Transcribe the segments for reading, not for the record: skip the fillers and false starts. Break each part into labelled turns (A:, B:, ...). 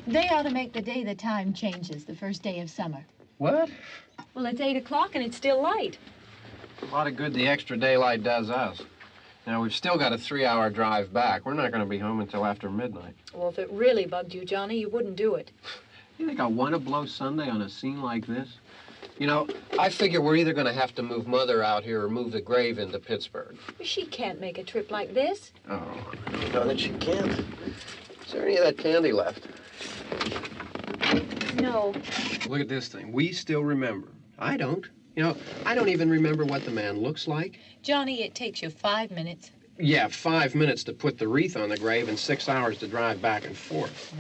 A: They ought to make the day the time changes, the first day of summer.
B: What?
C: Well, it's 8 o'clock and it's still light.
B: A lot of good the extra daylight does us. Now, we've still got a 3-hour drive back. We're not going to be home until after midnight.
C: Well, if it really bugged you, Johnny, you wouldn't do it.
B: You think I want to blow Sunday on a scene like this? You know, I figure we're either going to have to move Mother out here or move the grave into Pittsburgh.
C: She can't make a trip like this.
B: Oh, I know that she can't. Is there any of that candy left?
C: No.
B: Look at this thing. We still remember. I don't. You know, I don't even remember what the man looks like.
A: Johnny, it takes you 5 minutes.
B: Yeah, 5 minutes to put the wreath on the grave and 6 hours to drive back and forth.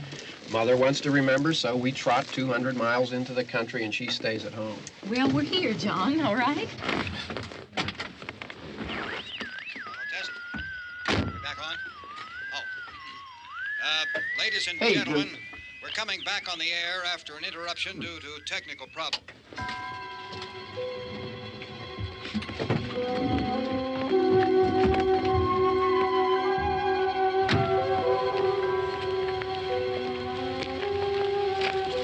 B: Mother wants to remember, so we trot 200 miles into the country and she stays at home.
A: Well, we're here, John, all right?
D: Test. We're back on? Oh. Ladies and gentlemen, we're coming back on the air after an interruption due to technical problem.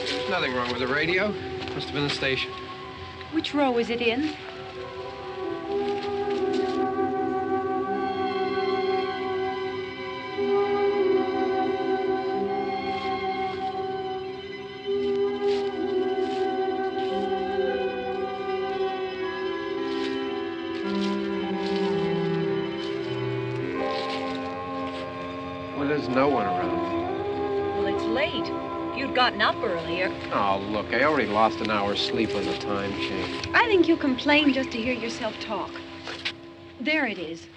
B: There's nothing wrong with the radio. Must have been the station.
C: Which row is it in?
B: Well, there's no one around.
C: Well, it's late. If you'd gotten up earlier.
B: Oh, look, I already lost an hour's sleep on the time change.
C: I think you complain just to hear yourself talk. There it is.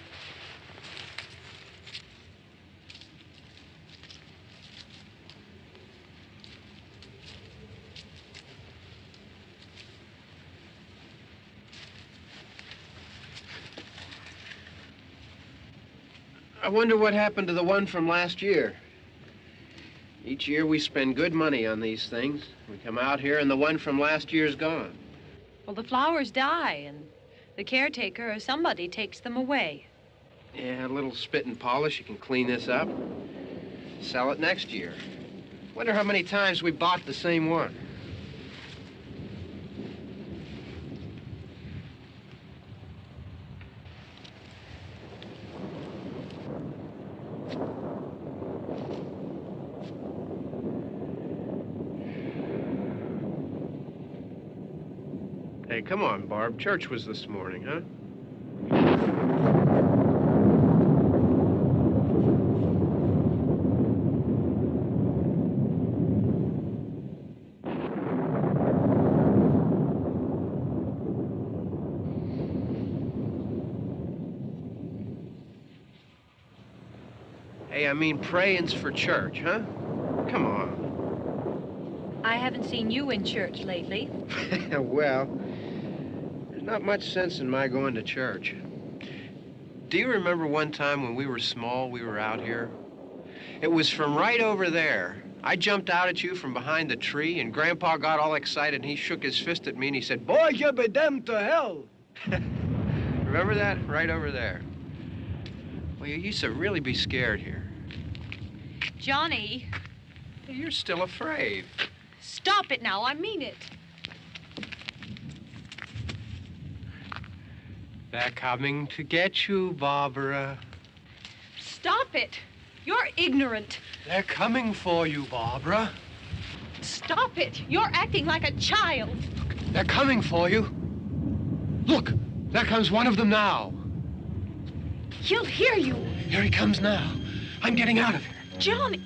B: I wonder what happened to the one from last year. Each year we spend good money on these things. We come out here and the one from last year's gone.
C: Well, the flowers die and the caretaker or somebody takes them away.
B: Yeah, a little spit and polish, you can clean this up. Sell it next year. Wonder how many times we bought the same one. Hey, come on, Barb. Church was this morning, huh? Hey, I mean, praying's for church, huh? Come on.
C: I haven't seen you in church lately.
B: Well, there's not much sense in my going to church. Do you remember one time when we were small, we were out here? It was from right over there, I jumped out at you from behind the tree, and Grandpa got all excited, and he shook his fist at me, and he said, "Boy, you be damned to hell." Remember that? Right over there. Well, you used to really be scared here.
C: Johnny.
B: You're still afraid.
C: Stop it now. I mean it.
B: They're coming to get you, Barbara.
C: Stop it. You're ignorant.
B: They're coming for you, Barbara.
C: Stop it. You're acting like a child.
B: They're coming for you. Look, there comes one of them now.
C: He'll hear you.
B: Here he comes now. I'm getting out of here.
C: Johnny.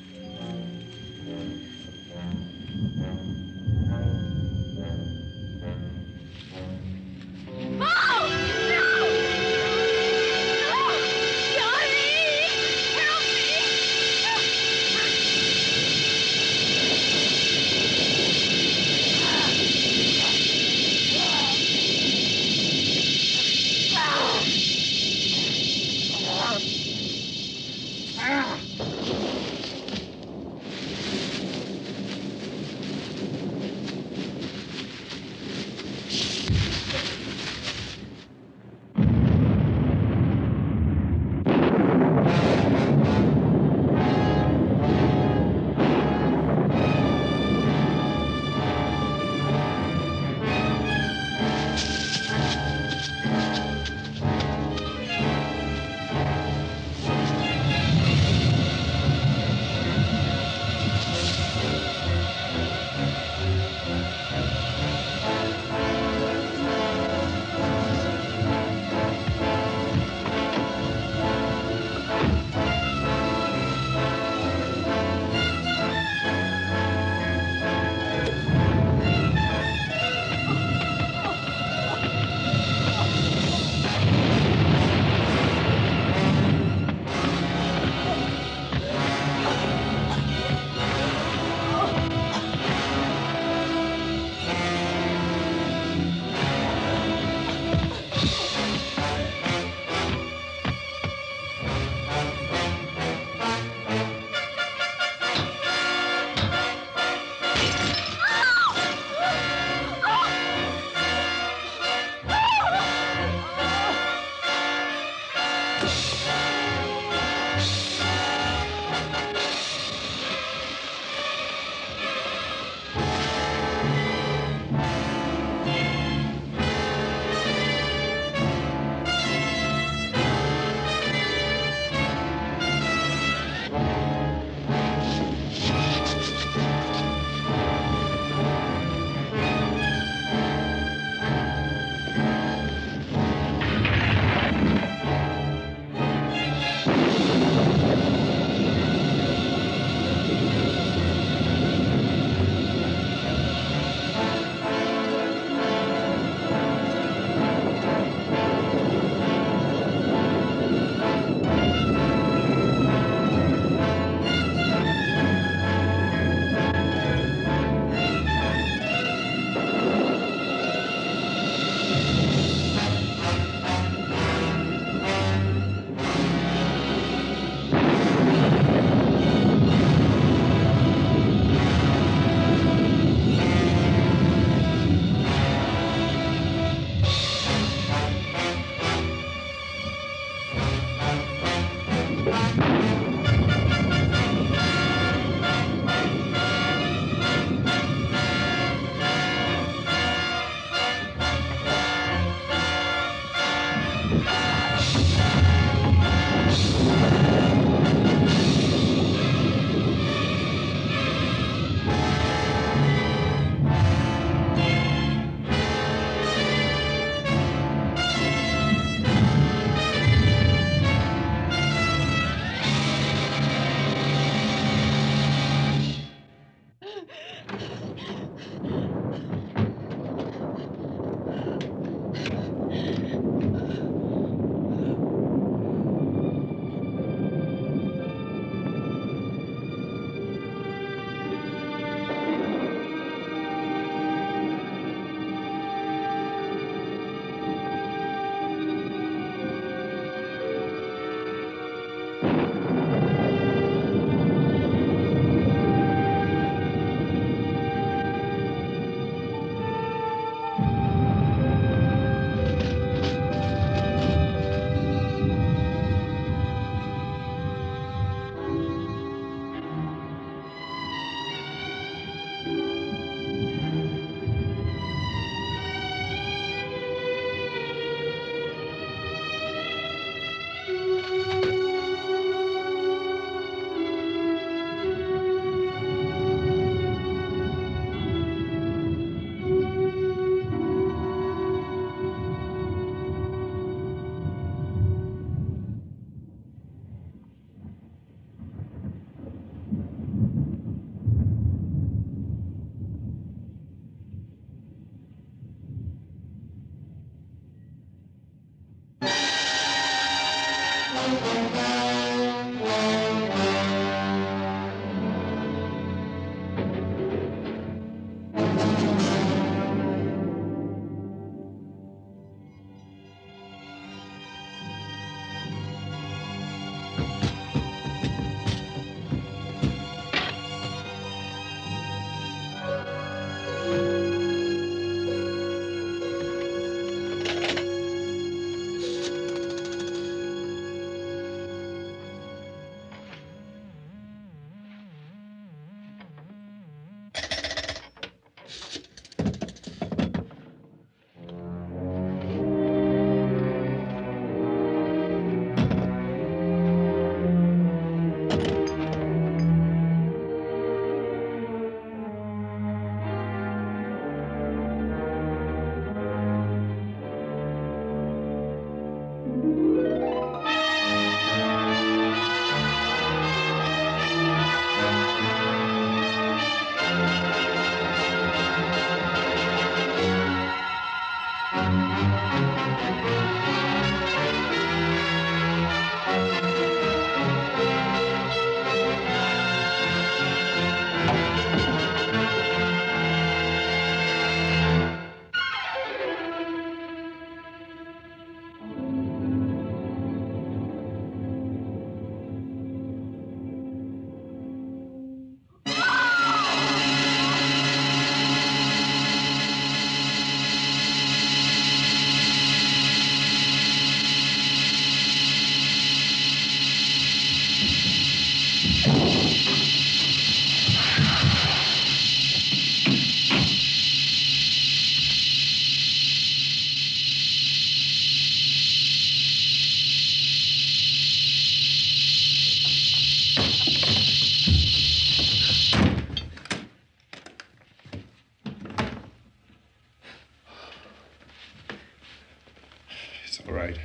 E: right.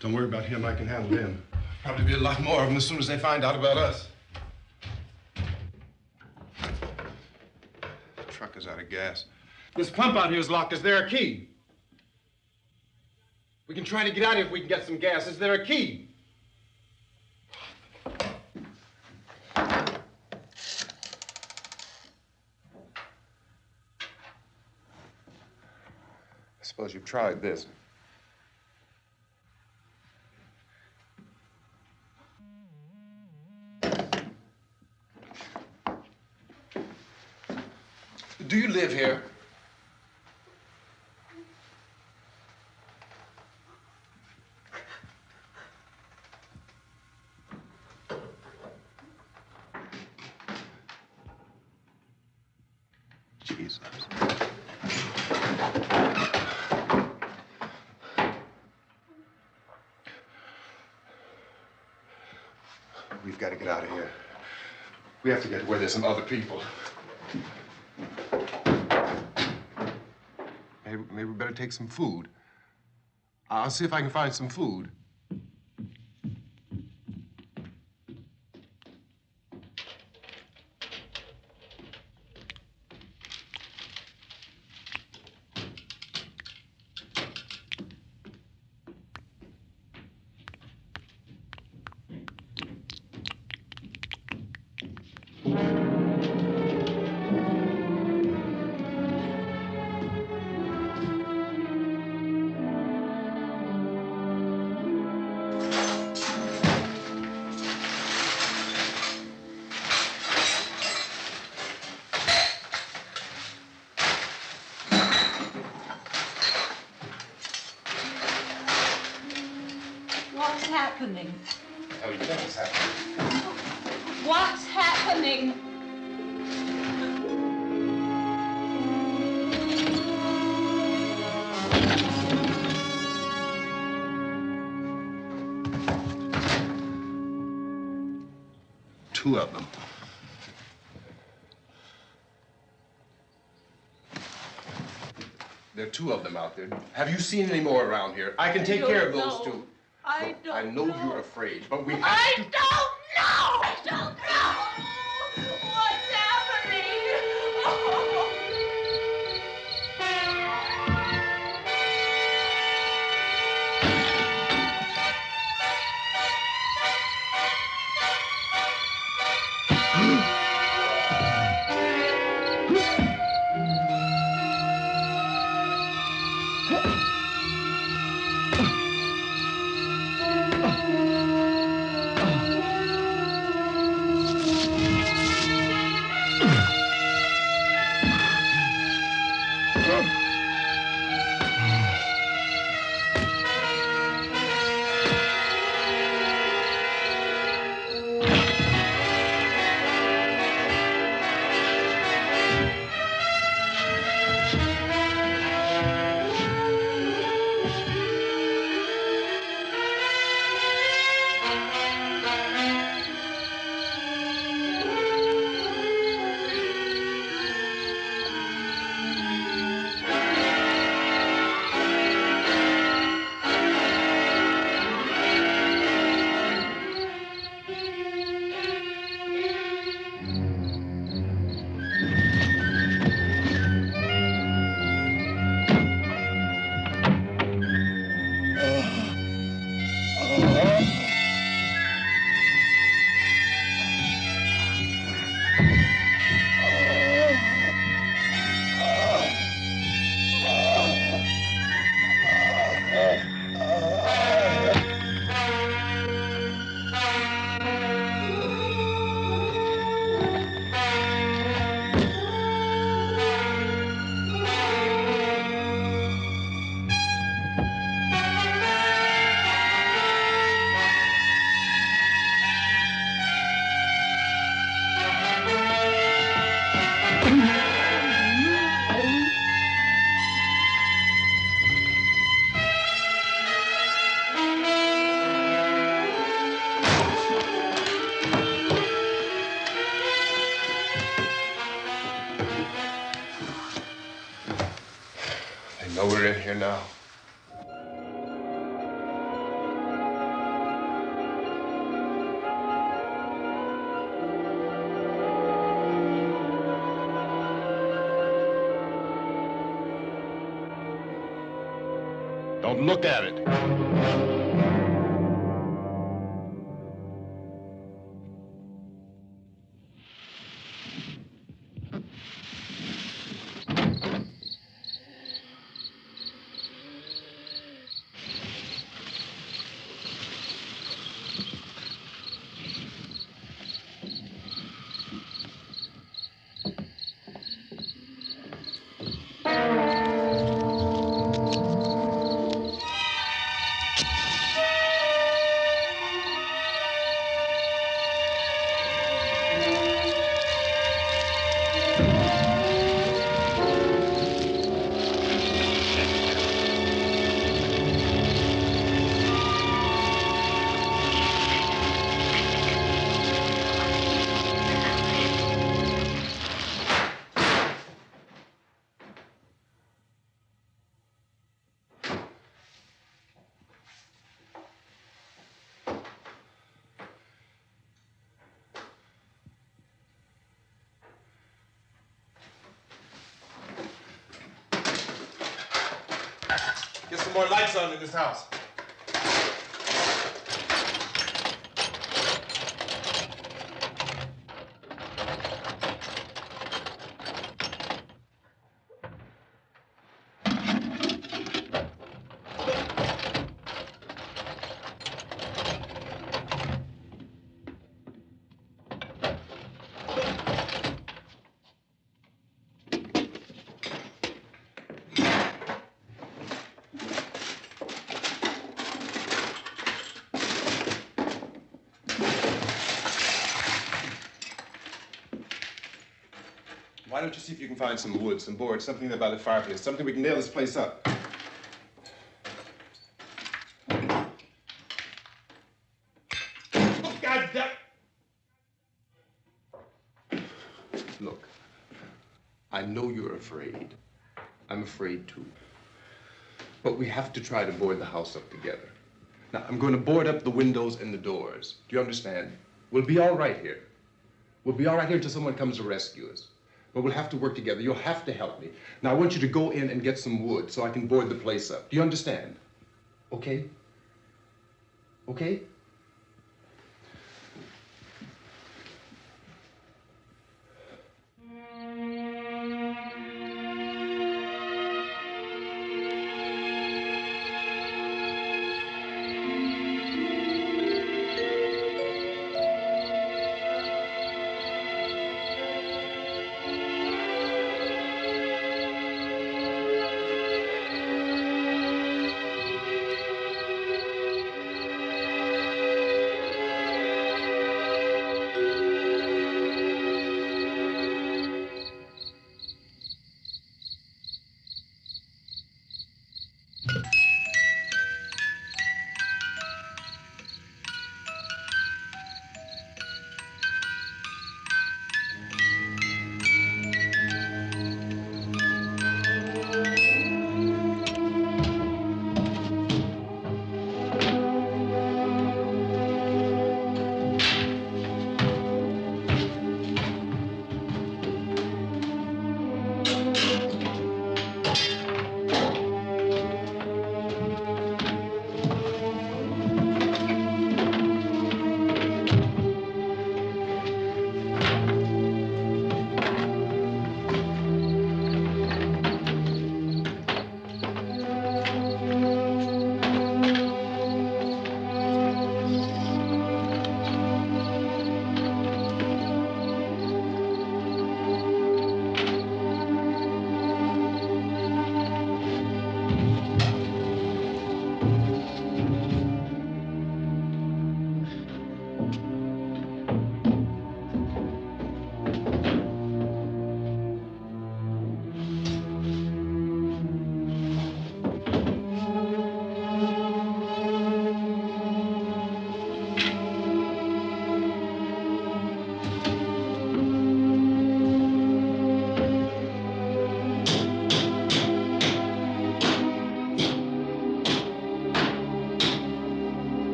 E: Don't worry about him. I can handle him. Probably be a lot more of them as soon as they find out about us. The truck is out of gas. This pump out here is locked. Is there a key? We can try to get out of here if we can get some gas. Is there a key? I suppose you've tried this. Do you live here? Jesus. We've got to get out of here. We have to get where there's some other people. Maybe we better take some food. I'll see if I can find some food.
C: What's happening?
E: Oh, you know what's happening.
C: What's happening?
E: Two of them. There are two of them out there. Have you seen any more around here? I can take care of those two.
C: I
E: Look, I know you're afraid, but we have
C: I
E: to...
C: don't know! I don't know! What's happening?
E: we're in here now. Don't look at it. Get some more lights on in this house. Why don't you see if you can find some wood, some boards, something there by the fireplace, something we can nail this place up. God damn! Look, I know you're afraid. I'm afraid too. But we have to try to board the house up together. Now, I'm going to board up the windows and the doors. Do you understand? We'll be all right here. We'll be all right here until someone comes to rescue us. But we'll have to work together. You'll have to help me. Now, I want you to go in and get some wood so I can board the place up. Do you understand? Okay? Okay?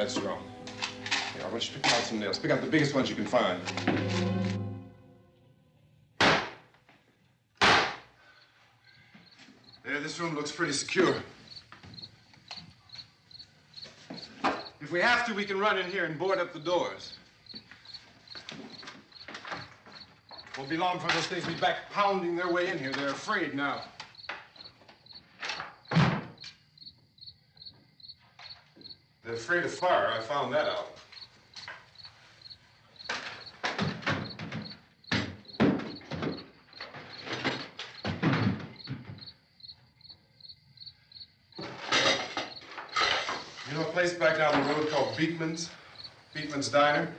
E: that's wrong. Here, I want you to pick out some nails. Pick out the biggest ones you can find. There, this room looks pretty secure. If we have to, we can run in here and board up the doors. Won't be long for those things to be back pounding their way in here. They're afraid now. They're afraid of fire. I found that out. You know a place back down the road called Beekman's? Beekman's Diner?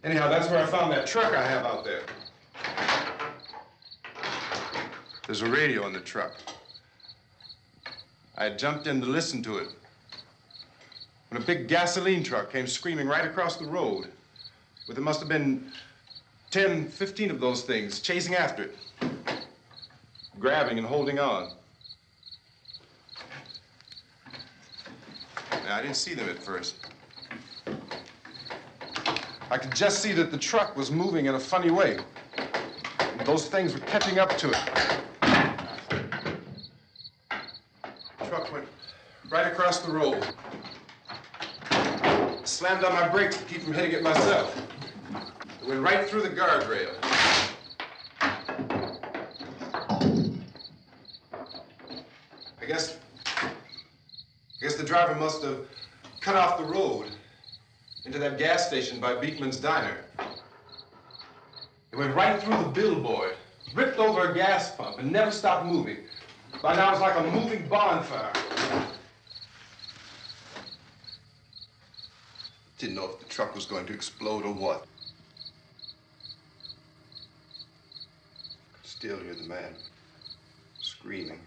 E: Anyhow, that's where I found that truck I have out there. There's a radio in the truck. I had jumped in to listen to it when a big gasoline truck came screaming right across the road. Well, there must have been 10, 15 of those things chasing after it, grabbing and holding on. Now, I didn't see them at first. I could just see that the truck was moving in a funny way. And those things were catching up to it. The truck went right across the road. Slammed on my brakes to keep from hitting it myself. It went right through the guardrail. I guess the driver must have cut off the road into that gas station by Beekman's Diner. It went right through the billboard, ripped over a gas pump, and never stopped moving. By now, it's like a moving bonfire. Didn't know if the truck was going to explode or what. Could still hear the man screaming.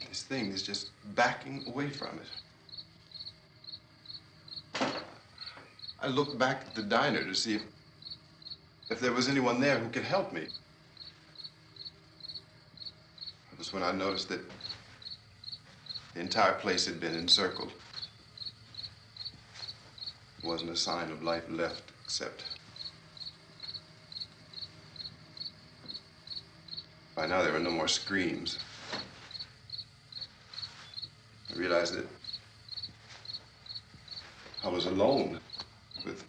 E: This thing is just backing away from it. I looked back at the diner to see if there was anyone there who could help me. It was when I noticed that the entire place had been encircled. There wasn't a sign of life left except by now there were no more screams. I realized that I was alone with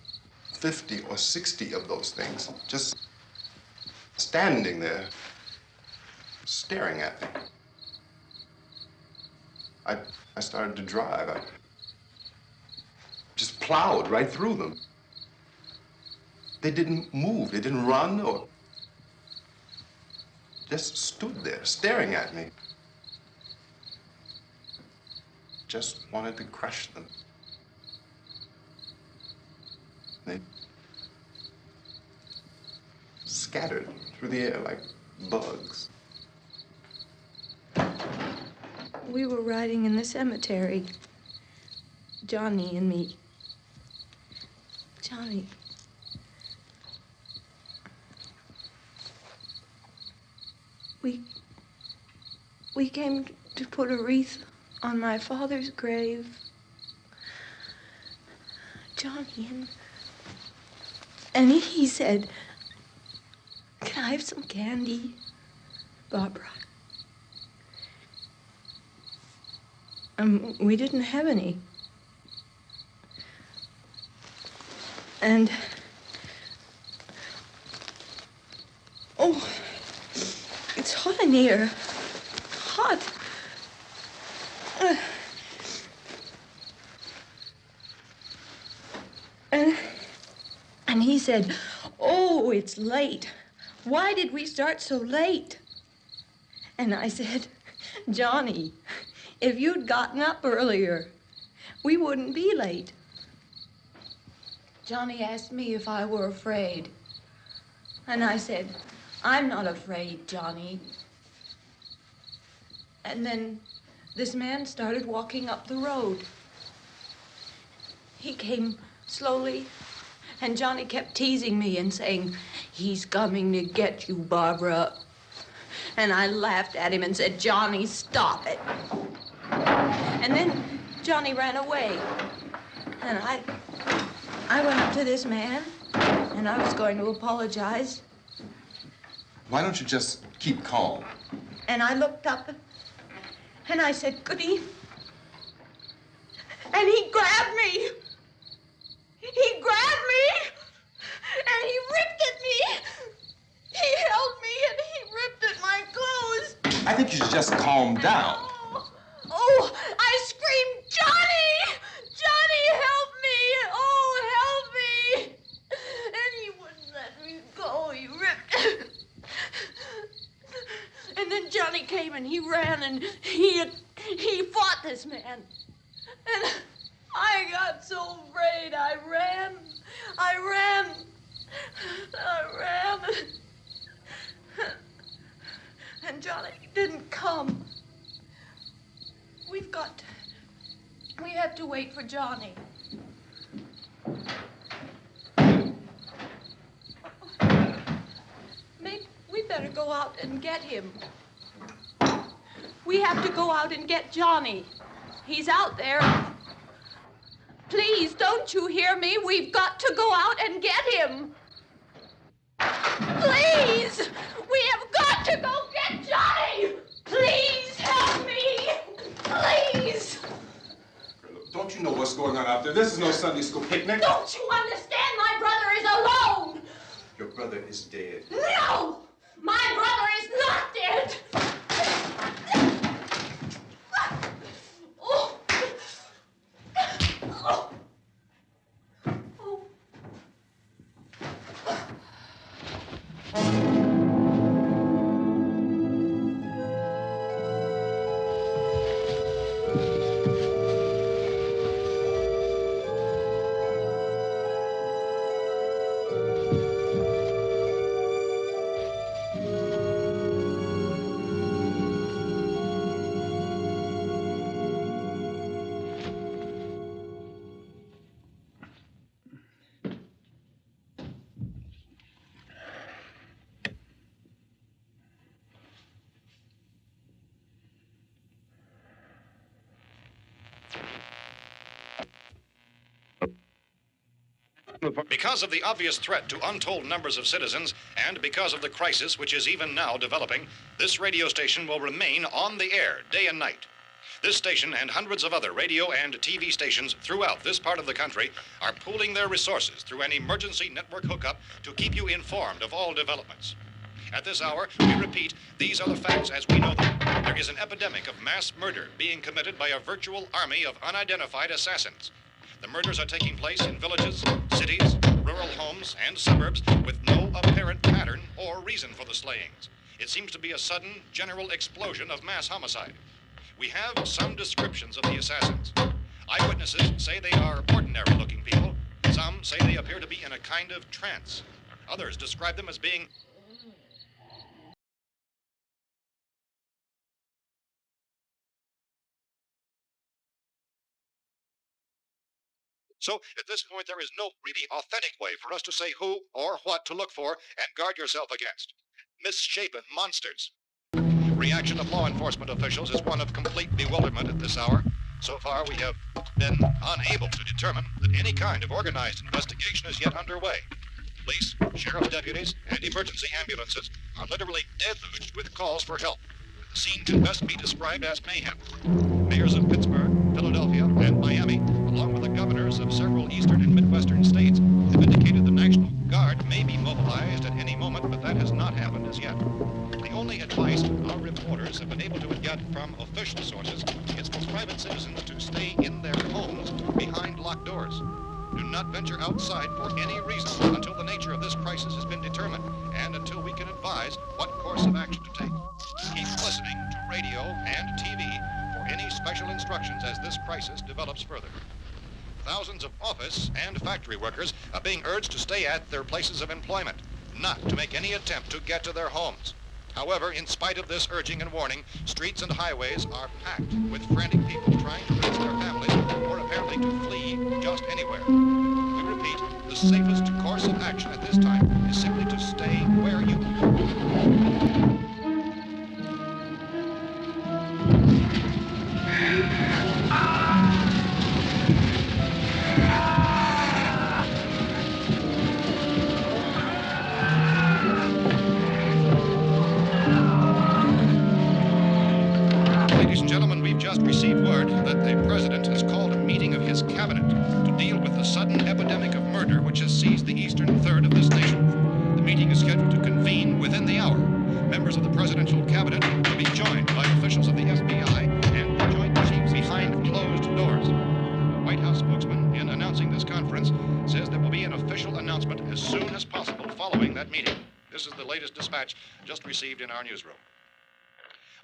E: 50 or 60 of those things, just standing there, staring at me. I started to drive. I just plowed right through them. They didn't move, they didn't run or just stood there, staring at me. Just wanted to crush them. They scattered through the air like bugs.
F: We were riding in the cemetery, Johnny and me. Johnny. We came to put a wreath on my father's grave. Johnny, and he said, "Can I have some candy, Barbara?" We didn't have any. And, oh, it's hot in here. Hot. And he said, "Oh, it's late. Why did we start so late?" And I said, "Johnny, if you'd gotten up earlier, we wouldn't be late." Johnny asked me if I were afraid. And I said, "I'm not afraid, Johnny." And then this man started walking up the road. He came slowly And Johnny kept teasing me and saying, "He's coming to get you, Barbara." And I laughed at him and said, "Johnny, stop it." And then Johnny ran away. And I went up to this man, and I was going to apologize.
E: Why don't you just keep calm?
F: And I looked up, and I said, "Good evening." And he grabbed me. He grabbed me, and he ripped at me. He held me, and he ripped at my clothes.
E: I think you should just calm down.
F: Oh, I screamed, "Johnny! Johnny, help me! Oh, help me!" And he wouldn't let me go. He ripped. And then Johnny came and he ran and he fought this man. And I got so afraid. I ran. And Johnny didn't come. We have to wait for Johnny. Maybe we better go out and get him. We have to go out and get Johnny. He's out there. Please, don't you hear me? We've got to go out and get him. Please! We have got to go get Johnny! Please help me! Please!
E: Don't you know what's going on out there? This is no Sunday school picnic.
F: Don't you understand? My brother is alone!
E: Your brother is dead.
F: No! My brother is not dead! Oh. Oh. Oh.
D: Because of the obvious threat to untold numbers of citizens, and because of the crisis which is even now developing, this radio station will remain on the air day and night. This station and hundreds of other radio and TV stations throughout this part of the country are pooling their resources through an emergency network hookup to keep you informed of all developments. At this hour, we repeat, these are the facts as we know them. There is an epidemic of mass murder being committed by a virtual army of unidentified assassins. The murders are taking place in villages, cities, rural homes, and suburbs with no apparent pattern or reason for the slayings. It seems to be a sudden, general explosion of mass homicide. We have some descriptions of the assassins. Eyewitnesses say they are ordinary-looking people. Some say they appear to be in a kind of trance. Others describe them as being So, at this point, there is no really authentic way for us to say who or what to look for and guard yourself against. Misshapen monsters. Reaction of law enforcement officials is one of complete bewilderment at this hour. So far, we have been unable to determine that any kind of organized investigation is yet underway. Police, sheriff's deputies, and emergency ambulances are literally deluged with calls for help. The scene can best be described as mayhem. Mayors of Pittsburgh, Philadelphia, and Miami, along with the governors of several eastern and midwestern states, have indicated the National Guard may be mobilized at any moment, but that has not happened as yet. The only advice our reporters have been able to get from official sources is for private citizens to stay in their homes behind locked doors. Do not venture outside for any reason until the nature of this crisis has been determined and until we can advise what course of action to take. Keep listening to radio and TV for any special instructions as this crisis develops further. Thousands of office and factory workers are being urged to stay at their places of employment, not to make any attempt to get to their homes. However, in spite of this urging and warning, streets and highways are packed with frantic people trying to reach their families or apparently to flee just anywhere. We repeat, the safest received word that the president has called a meeting of his cabinet to deal with the sudden epidemic of murder which has seized the eastern third of this nation. The meeting is scheduled to convene within the hour. Members of the presidential cabinet will be joined by officials of the FBI and the Joint Chiefs behind closed doors. The White House spokesman, in announcing this conference, says there will be an official announcement as soon as possible following that meeting. This is the latest dispatch just received in our newsroom.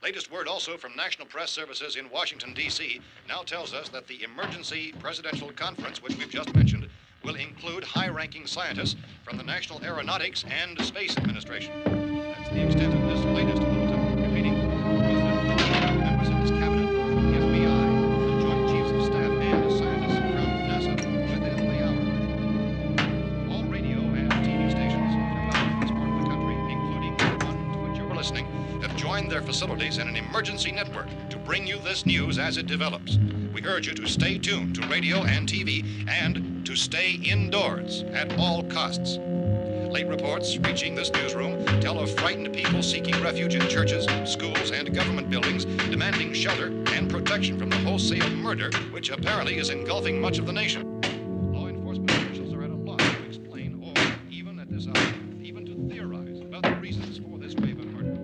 D: Latest word also from National Press Services in Washington, D.C. now tells us that the emergency presidential conference, which we've just mentioned, will include high-ranking scientists from the National Aeronautics and Space Administration. That's the extent of this latest bulletin. Repeating, the President, members of his cabinet, the FBI, the Joint Chiefs of Staff, and scientists from NASA within the hour. All radio and TV stations throughout this part of the country, including the one to which you were listening, have joined their facilities in an emergency network to bring you this news as it develops. We urge you to stay tuned to radio and TV and to stay indoors at all costs. Late reports reaching this newsroom tell of frightened people seeking refuge in churches, schools, and government buildings, demanding shelter and protection from the wholesale murder which apparently is engulfing much of the nation. Law enforcement officials are at a loss to explain or, even at this hour, even to theorize about the reasons for this wave of murder.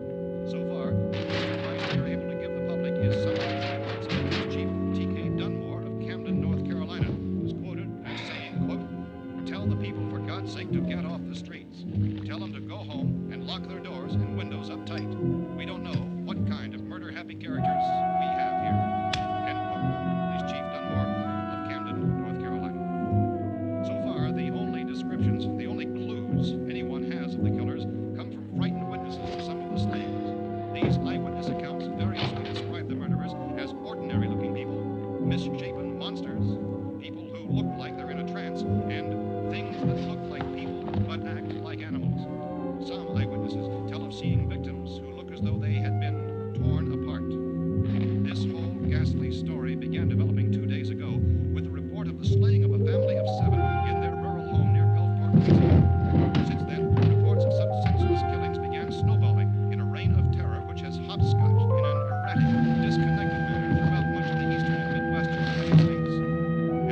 D: So far, the advice we are able to give the public is some of the words of Police Chief T.K. Dunmore of Camden, North Carolina, who's quoted as saying, quote, "Tell the people, for God's sake, to get off the streets. Tell them to go home and lock their doors and windows up tight. We don't know what kind of murder-happy characters we have here." End quote. Police Chief Dunmore of Camden, North Carolina. So far, the only descriptions, the only clues anyone has of the killers come from frightened witnesses of some of the slayings. These eyewitness accounts variously describe the murderers as ordinary-looking people, misshapen monsters, people who look like they're in a trance, and things that look like people but act like animals. Some eyewitnesses tell of seeing victims who look as though they had been torn apart. This whole ghastly story began developing 2 days ago with the report of the slaying of a family of 7 in their rural home near Gulfport, Louisiana. Since then, reports of such senseless killings began snowballing in a reign of terror which has hopscotched in an erratic, disconnected manner throughout much of the eastern and midwestern United States.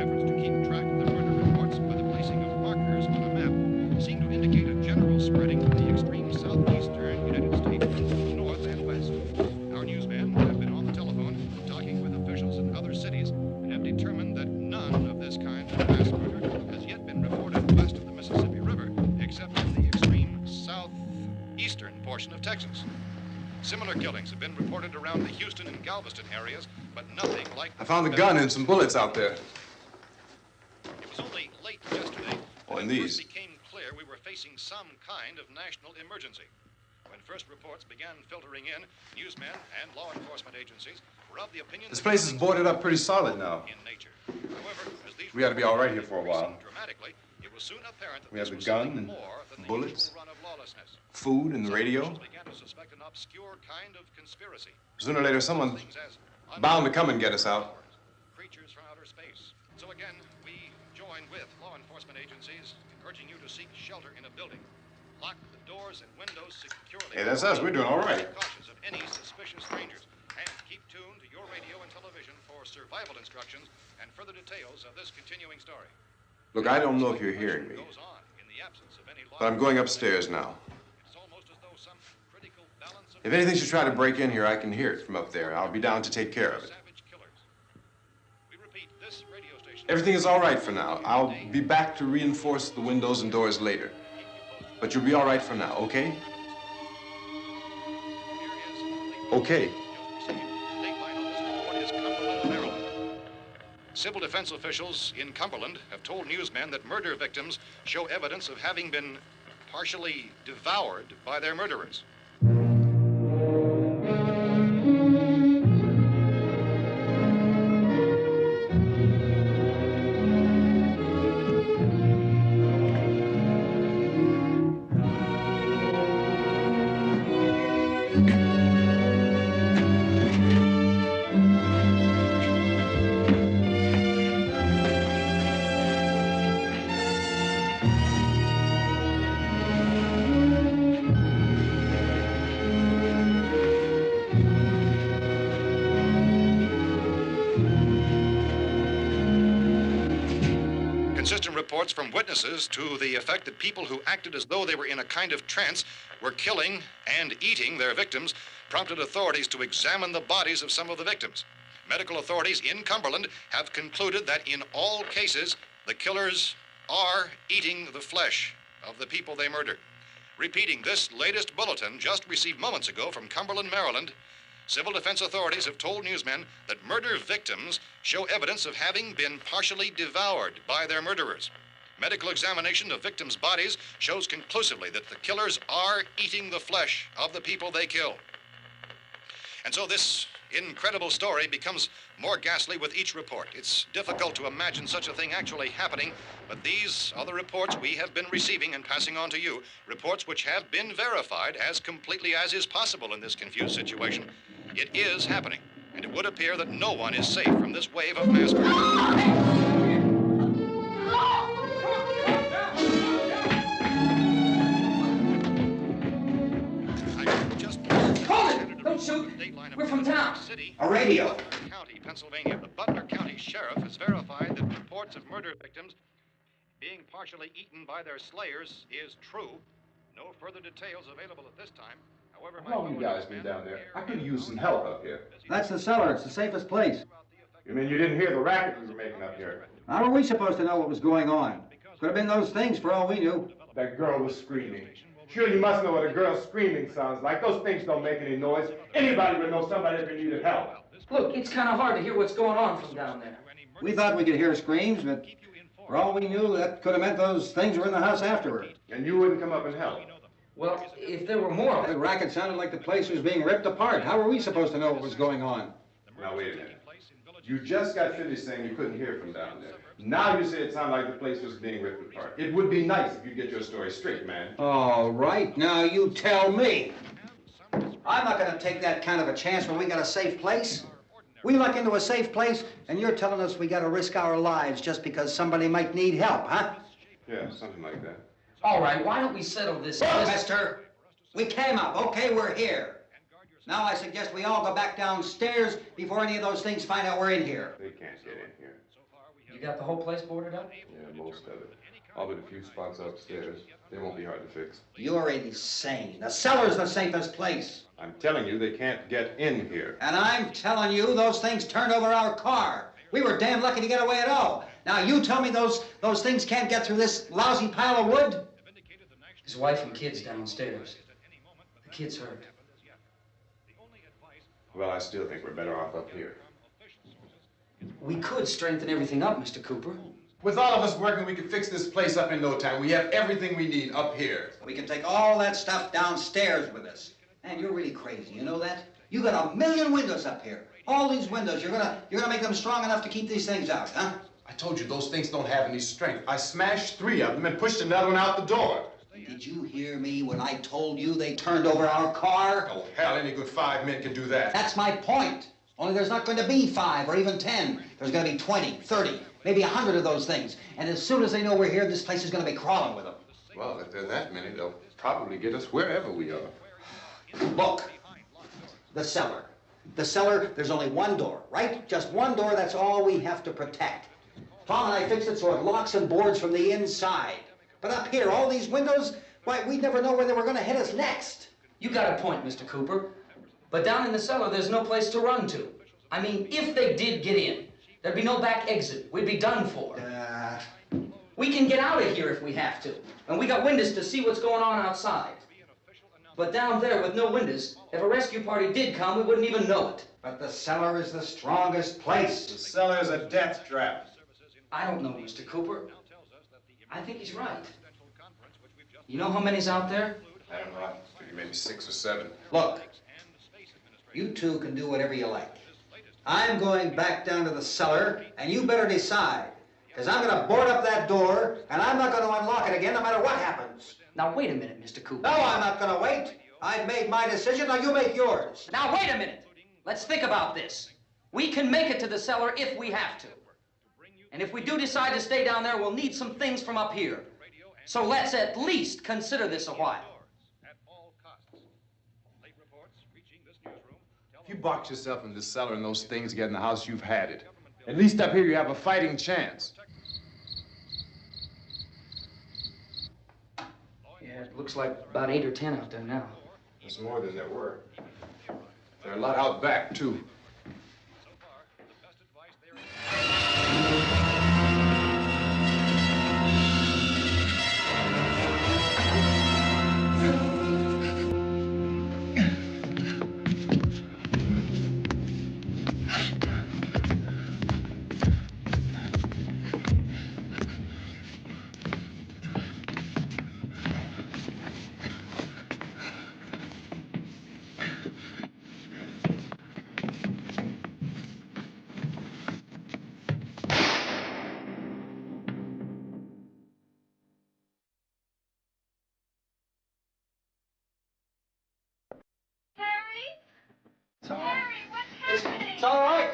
D: Efforts to keep track of the murder reports by the placing of markers on a map seem to indicate a general spreading from the extreme southeastern United States to north and west. Our newsmen have been on the telephone talking with officials in other cities and have determined that none of this kind of mass murder has yet been reported west of the Mississippi River, except in the extreme southeastern portion of Texas. Similar killings have been reported around the Houston and Galveston areas, but nothing like...
E: I found a gun and some bullets out there.
D: It was only late yesterday
E: Oh, and
D: that it first
E: these.
D: became clear we were facing some kind of national emergency. When first reports began filtering in, newsmen and law enforcement agencies were of the opinion
E: This
D: that
E: place is
D: things
E: boarded
D: were
E: up pretty solid now.
D: in nature. However, as these
E: We ought to be all right here
D: reports
E: for a while.
D: increased dramatically, it was soon apparent that
E: We
D: this
E: have the
D: was
E: gun
D: something
E: and
D: more than the
E: bullets,
D: usual run of lawlessness.
E: food and the
D: Some
E: radio.
D: officials began to suspect an obscure kind of conspiracy.
E: Sooner or later, someone's
D: Things as
E: bound to come and get us out.
D: creatures from outer space. So again, we join with law enforcement agencies, urging you to seek shelter in a building. Lock the doors and windows securely.
E: Hey, that's us. We're doing all right.
D: Be cautious of any suspicious strangers. And keep tuned to your radio and television for survival instructions and further details of this continuing story.
E: Look, I don't know if you're hearing me,
D: Goes on in the absence of any law.
E: but I'm going upstairs now.
D: It's almost as though some critical balance of
E: If anything should try to break in here, I can hear it from up there. I'll be down to take care of it.
D: savage killers. We repeat, this radio station.
E: Everything is all right for now. I'll be back to reinforce the windows and doors later. But you'll be all right for now, okay? Okay.
D: Civil defense officials in Cumberland have told newsmen that murder victims show evidence of having been partially devoured by their murderers. Inconsistent reports from witnesses to the effect that people who acted as though they were in a kind of trance were killing and eating their victims prompted authorities to examine the bodies of some of the victims. Medical authorities in Cumberland have concluded that in all cases, the killers are eating the flesh of the people they murdered. Repeating this latest bulletin just received moments ago from Cumberland, Maryland, civil defense authorities have told newsmen that murder victims show evidence of having been partially devoured by their murderers. Medical examination of victims' bodies shows conclusively that the killers are eating the flesh of the people they kill. And so this incredible story becomes more ghastly with each report. It's difficult to imagine such a thing actually happening, but these are the reports we have been receiving and passing on to you, reports which have been verified as completely as is possible in this confused situation. It is happening, and it would appear that no one is safe from this wave of mass murder.
G: Don't shoot. We're from town.
D: A radio. County, Pennsylvania. The Butler County Sheriff has verified that reports of murder victims being partially eaten by their slayers is true. No further details available at this time. However,
E: how long you guys been down there? I could use some help up here.
H: That's the cellar. It's the safest place.
E: You mean you didn't hear the racket we were making up here?
H: How are we supposed to know what was going on? Could have been those things for all we knew.
E: That girl was screaming. Sure, you must know what a girl screaming sounds like. Those things don't make any noise. Anybody would know somebody ever needed help.
G: Look, it's kind of hard to hear what's going on from down there.
H: We thought we could hear screams, but for all we knew, that could have meant those things were in the house afterward.
E: And you wouldn't come up and help?
G: Well, if there were more...
H: The racket sounded like the place was being ripped apart. How were we supposed to know what was going on?
E: Now, wait a minute. You just got finished saying you couldn't hear from down there. Now you say it sounded like the place was being ripped apart. It would be nice if you get your story straight, man.
H: All right, now you tell me. I'm not going to take that kind of a chance when we got a safe place. We luck into a safe place, and you're telling us we got to risk our lives just because somebody might need help, huh?
E: Yeah, something like that.
G: All right, why don't we settle this?
H: Mister, we came up. Okay, we're here. Now I suggest we all go back downstairs before any of those things find out we're in here.
E: They can't get in here.
G: You got the whole place boarded up?
E: Yeah, most of it. All but a few spots upstairs. They won't be hard to fix.
H: You're insane. The cellar's the safest place.
E: I'm telling you, they can't get in here.
H: And I'm telling you, those things turned over our car. We were damn lucky to get away at all. Now you tell me those things can't get through this lousy pile of wood?
G: His wife and kids downstairs. The kid's hurt.
E: Well, I still think we're better off up here.
G: We could strengthen everything up, Mr. Cooper.
E: With all of us working, we could fix this place up in no time. We have everything we need up here.
H: We can take all that stuff downstairs with us. Man, you're really crazy, you know that? You got 1,000,000 windows up here. All these windows, you're gonna make them strong enough to keep these things out, huh?
E: I told you those things don't have any strength. I smashed 3 of them and pushed another one out the door.
H: Did you hear me when I told you they turned over our car?
E: Oh, hell, any good 5 men can do that.
H: That's my point. Only there's not going to be 5 or even 10. There's going to be 20, 30, maybe 100 of those things. And as soon as they know we're here, this place is going to be crawling with them.
E: Well, if there are that many, they'll probably get us wherever we are.
H: Look, the cellar. The cellar, there's only one door, right? Just one door, that's all we have to protect. Tom and I fixed it so it locks and boards from the inside. But up here, all these windows, why, we'd never know where they were going to hit us next.
G: You got a point, Mr. Cooper. But down in the cellar, there's no place to run to. I mean, if they did get in, there'd be no back exit. We'd be done for. We can get out of here if we have to. And we got windows to see what's going on outside. But down there with no windows, if a rescue party did come, we wouldn't even know it.
H: But the cellar is the strongest place.
E: The cellar is a death trap.
G: I don't know, Mr. Cooper. I think he's right. You know how many's out there?
E: I don't know. Maybe 6 or 7.
H: Look, you two can do whatever you like. I'm going back down to the cellar, and you better decide. Because I'm going to board up that door, and I'm not going to unlock it again no matter what happens.
G: Now, wait a minute, Mr. Cooper.
H: No, I'm not going to wait. I've made my decision, now you make yours.
G: Now, wait a minute. Let's think about this. We can make it to the cellar if we have to. And if we do decide to stay down there, we'll need some things from up here. So let's at least consider this a while.
E: If you box yourself in this cellar and those things get in the house, you've had it. At least up here you have a fighting chance.
G: Yeah, it looks like about 8 or 10 out there now.
E: There's more than there were. There are a lot out back, too.
H: It's all right.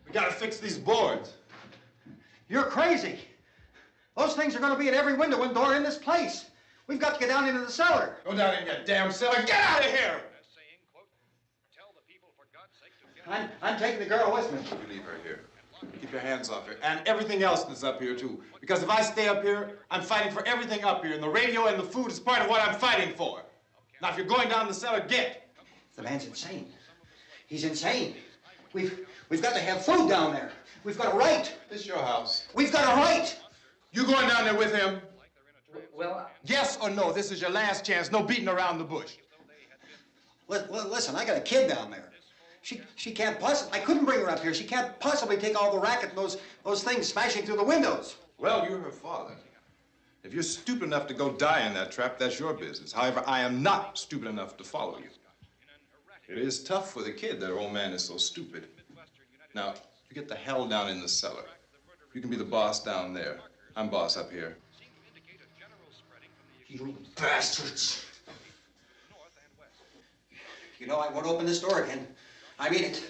I: We gotta fix these boards.
H: You're crazy. Those things are going to be at every window and door in this place. We've got to get down into the cellar.
I: Go down in your damn cellar. Get out of here!
H: I'm taking the girl with me.
I: You leave her here. Keep your hands off her. And everything else that's up here, too. Because if I stay up here, I'm fighting for everything up here. And the radio and the food is part of what I'm fighting for. Now, if you're going down the cellar, get.
H: The man's insane. He's insane. We've got to have food down there. We've got a right.
I: This is your house.
H: We've got a right.
I: You going down there with him?
G: Well,
I: Yes or no? This is your last chance. No beating around the bush.
H: Listen, I got a kid down there. She can't possibly, I couldn't bring her up here. She can't possibly take all the racket and those things smashing through the windows.
I: Well, you're her father. If you're stupid enough to go die in that trap, that's your business. However, I am not stupid enough to follow you. It is tough for the kid that her old man is so stupid. Now, you get the hell down in the cellar. You can be the boss down there. I'm boss up here.
H: You bastards. You know, I won't open this door again. I mean it.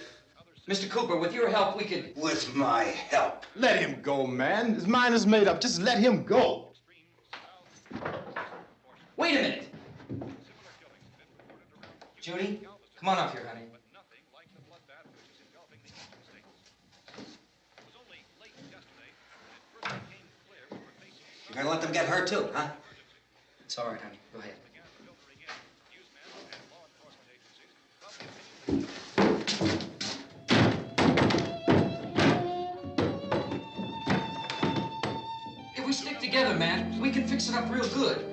G: Mr. Cooper, with your help, we could...
H: With my help.
I: Let him go, man. His mind is made up. Just let him go.
G: Wait a minute. Judy, come on up here, honey.
H: You're gonna let them get hurt too, huh?
G: It's all right, honey. Go ahead. If we stick together, man, we can fix it up real good.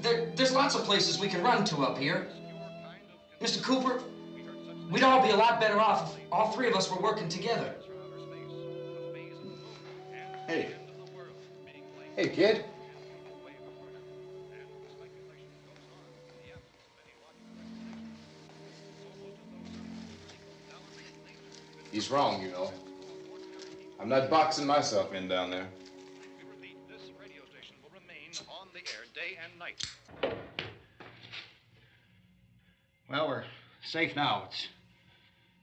G: There's lots of places we can run to up here. Mr. Cooper, we'd all be a lot better off if all three of us were working together.
E: Hey. Hey, kid. He's wrong, you know. I'm not boxing myself in down there.
D: This radio station will remain on the air day and night.
H: Well, we're safe now. It's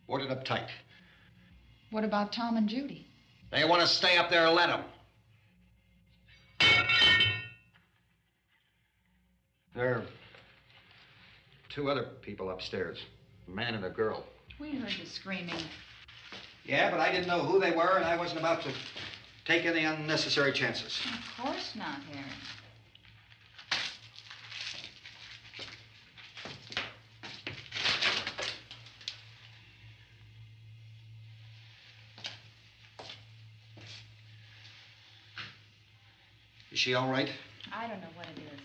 H: boarded up tight.
A: What about Tom and Judy?
H: They want to stay up there, let them. There are two other people upstairs, a man and a girl.
A: We heard the screaming.
H: Yeah, but I didn't know who they were, and I wasn't about to take any unnecessary chances.
A: Of course not, Harry.
H: Is she all right?
A: I don't know what it is.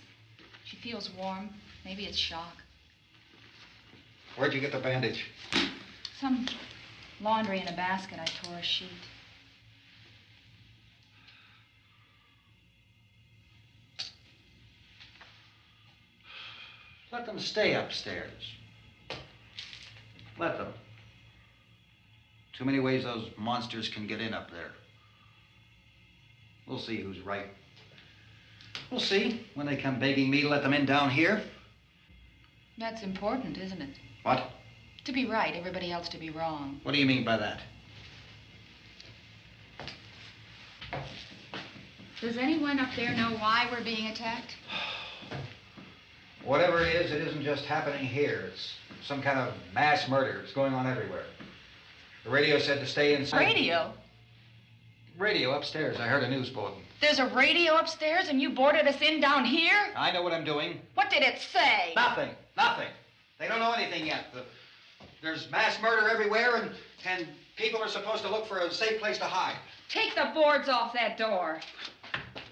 A: She feels warm. Maybe it's shock.
H: Where'd you get the bandage?
J: Some laundry in a basket. I tore a sheet.
H: Let them stay upstairs. Let them. Too many ways those monsters can get in up there. We'll see who's right. We'll see when they come begging me to let them in down here.
J: That's important, isn't it?
H: What?
J: To be right, everybody else to be wrong.
H: What do you mean by that?
J: Does anyone up there know why we're being attacked?
H: Whatever it isn't just happening here. It's some kind of mass murder. It's going on everywhere. The radio said to stay inside.
J: Radio?
H: Radio upstairs. I heard a news bulletin.
J: There's a radio upstairs and you boarded us in down here?
H: I know what I'm doing.
J: What did it say?
H: Nothing. Nothing. They don't know anything yet. There's mass murder everywhere, and people are supposed to look for a safe place to hide.
J: Take the boards off that door.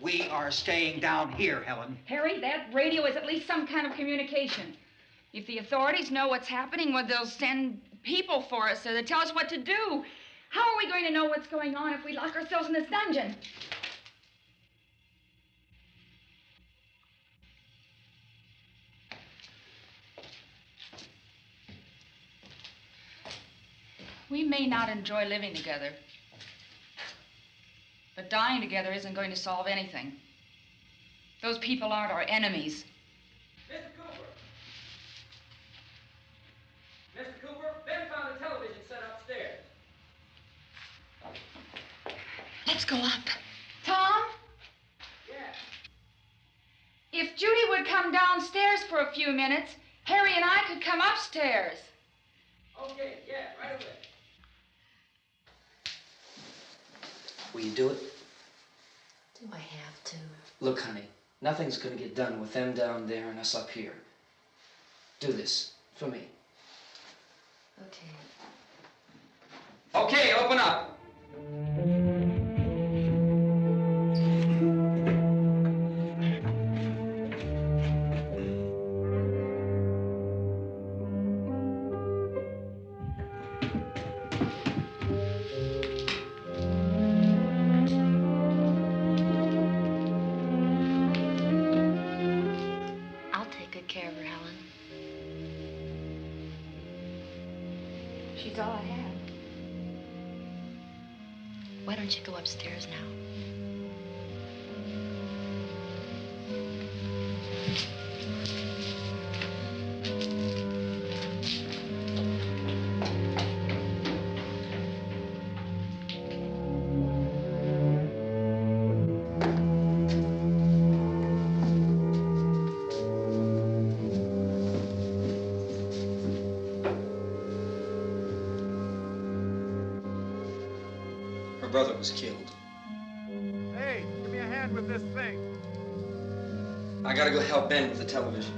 H: We are staying down here, Helen.
J: Harry, that radio is at least some kind of communication. If the authorities know what's happening, well, they'll send people for us so they tell us what to do. How are we going to know what's going on if we lock ourselves in this dungeon? We may not enjoy living together, but dying together isn't going to solve anything. Those people aren't our enemies.
G: Mr. Cooper! Mr. Cooper, Ben found a television set upstairs.
J: Let's go up. Tom?
G: Yeah.
J: If Judy would come downstairs for a few minutes, Harry and I could come upstairs.
G: Okay, yeah, right away.
K: Will you do it?
L: Do I have to?
K: Look, honey, nothing's gonna get done with them down there and us up here. Do this for me.
L: Okay.
G: Okay, open up.
L: I'll take good care of her, Helen.
J: She's all I have.
L: Why don't you go upstairs now?
K: Her brother was killed.
I: Hey, give me a hand with this thing.
K: I gotta go help Ben with the television.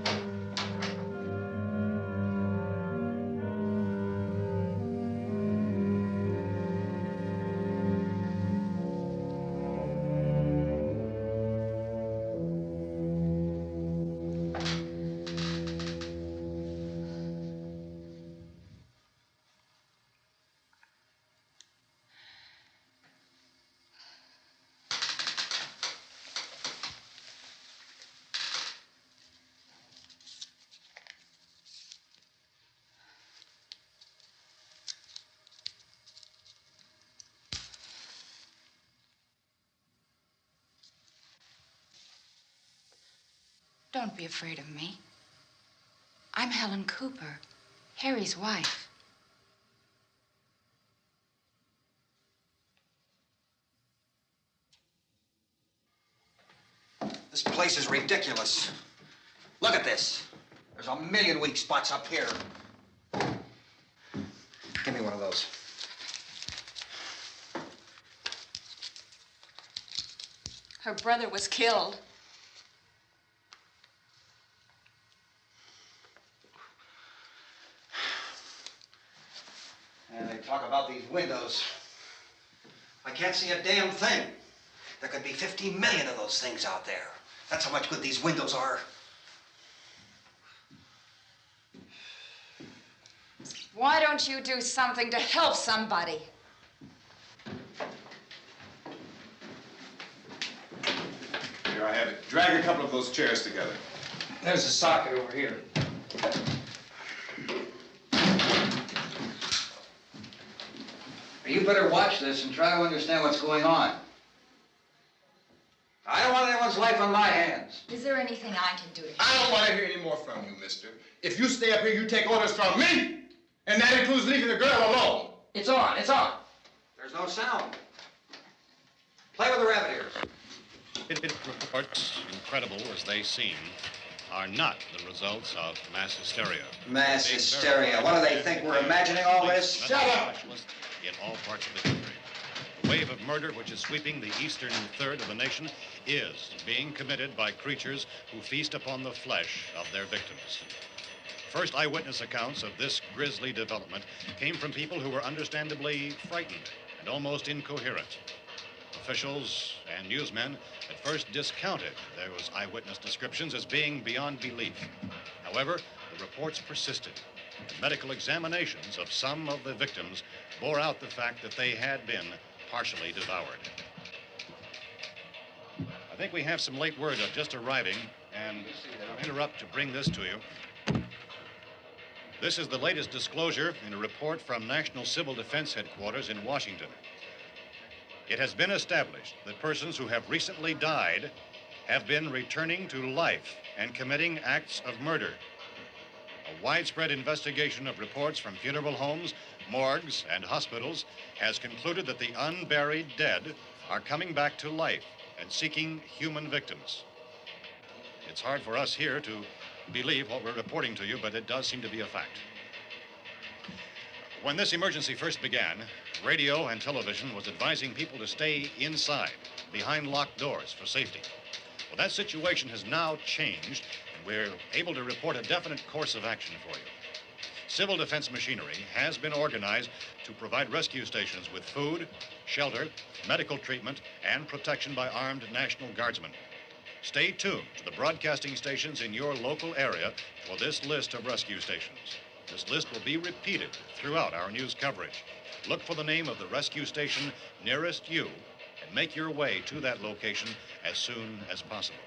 J: Don't be afraid of me. I'm Helen Cooper, Harry's wife.
H: This place is ridiculous. Look at this. There's a million weak spots up here. Give me one of those.
J: Her brother was killed.
H: And they talk about these windows. I can't see a damn thing. There could be 15 million of those things out there. That's how much good these windows are.
J: Why don't you do something to help somebody?
I: Here I have it. Drag a couple of those chairs together.
G: There's a socket over here.
H: You better watch this and try to understand what's going on. I don't want anyone's life on my hands.
J: Is there anything I can do to help?
I: I don't want to hear any more from you, mister. If you stay up here, you take orders from me. And that includes leaving the girl alone.
G: It's on, it's on.
H: There's no sound. Play with the rabbit ears.
M: Reports, incredible as they seem, are not the results of mass hysteria.
H: Mass hysteria. What do they think? We're imagining all this?
I: Shut up!
M: In all parts of the country. The wave of murder which is sweeping the eastern third of the nation is being committed by creatures who feast upon the flesh of their victims. First eyewitness accounts of this grisly development came from people who were understandably frightened and almost incoherent. Officials and newsmen at first discounted those eyewitness descriptions as being beyond belief. However, the reports persisted. The medical examinations of some of the victims bore out the fact that they had been partially devoured. I think we have some late word just arriving, and I'll interrupt to bring this to you. This is the latest disclosure in a report from National Civil Defense Headquarters in Washington. It has been established that persons who have recently died have been returning to life and committing acts of murder. A widespread investigation of reports from funeral homes, morgues, and hospitals has concluded that the unburied dead are coming back to life and seeking human victims. It's hard for us here to believe what we're reporting to you, but it does seem to be a fact. When this emergency first began, radio and television was advising people to stay inside, behind locked doors for safety. Well, that situation has now changed, and we're able to report a definite course of action for you. Civil defense machinery has been organized to provide rescue stations with food, shelter, medical treatment, and protection by armed National Guardsmen. Stay tuned to the broadcasting stations in your local area for this list of rescue stations. This list will be repeated throughout our news coverage. Look for the name of the rescue station nearest you and make your way to that location as soon as possible.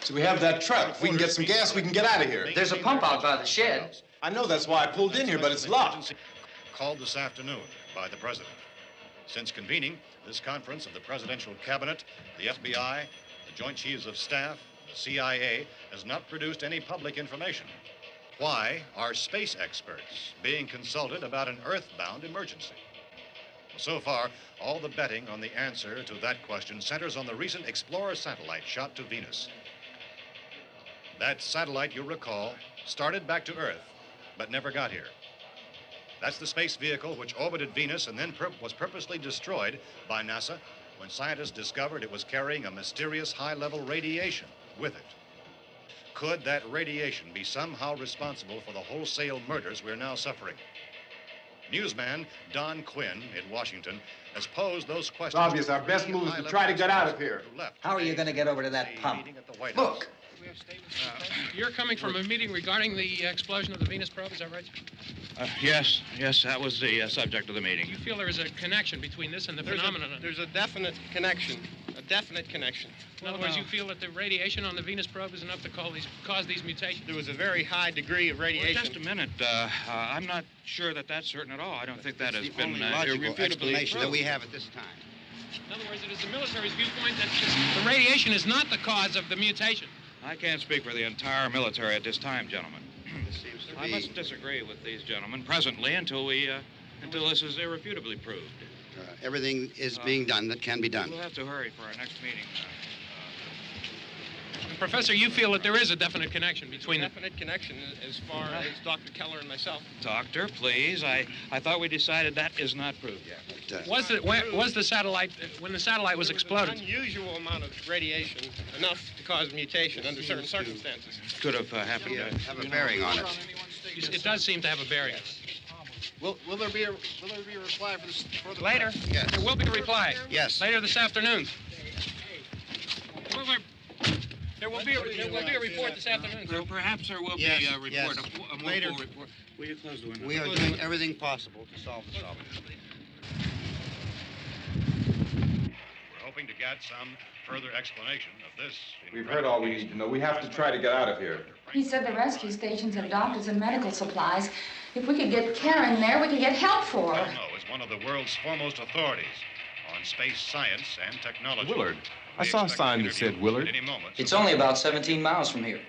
I: So we have that truck. If we can get some gas, we can get out of here.
G: There's a pump out by the shed.
I: I know, that's why I pulled in here, but it's locked.
M: Called this afternoon by the president. Since convening this conference of the presidential cabinet, the FBI, the Joint Chiefs of Staff, the CIA has not produced any public information. Why are space experts being consulted about an earthbound emergency? So far, all the betting on the answer to that question centers on the recent Explorer satellite shot to Venus. That satellite, you'll recall, started back to Earth, but never got here. That's the space vehicle which orbited Venus and then was purposely destroyed by NASA when scientists discovered it was carrying a mysterious high-level radiation with it. Could that radiation be somehow responsible for the wholesale murders we're now suffering? Newsman Don Quinn in Washington has posed those questions.
I: It's obvious our best move is to try to get out of here.
H: How are you going to get over to that pump?
G: Look.
N: You're coming from a meeting regarding the explosion of the Venus probe, is that right?
O: Yes, that was the subject of the meeting.
N: You feel there is a connection between this and the phenomenon?
B: There's a definite connection.
N: In other words, you feel that the radiation on the Venus probe is enough to cause these mutations?
B: There was a very high degree of radiation.
O: Well, just a minute. I'm not sure that that's certain at all. I don't think that has been
P: logical
O: irrefutably
P: explanation that
O: proved.
P: we have at this time.
N: In other words, it is the military's viewpoint that the radiation is not the cause of the mutation.
O: I can't speak for the entire military at this time, gentlemen.
P: This seems to
O: I
P: be...
O: must disagree with these gentlemen presently until this is irrefutably proved.
P: Everything is being done that can be done.
O: We'll have to hurry for our next meeting.
N: Professor, you feel that there is a definite connection between
B: Definite connection as far as Dr. Keller and myself.
O: Doctor, please. I thought we decided that is not proved yet.
N: Was the satellite, when the satellite was exploded?
B: An unusual amount of radiation, enough to cause mutation under certain circumstances.
O: Could have happened.
P: Have a bearing on it.
N: It does seem to have a bearing.
B: Will there be a reply for the
N: Later?
P: Yes.
N: There will be a reply.
P: Yes.
N: Later this afternoon. There will be a report this afternoon.
O: Well, perhaps there will be a report,
P: yes.
O: a more
P: Later.
O: full report. Will you close the window?
P: We are doing everything possible to solve the problem.
M: We're hoping to get some further explanation of this.
I: We've heard all we need to know. We have to try to get out of here.
J: He said the rescue stations have doctors and medical supplies. If we could get care in there, we could get help for her.
M: Elmo is one of the world's foremost authorities on space science and technology.
E: Willard. I saw a sign that said Willard.
G: It's only about 17 miles from here.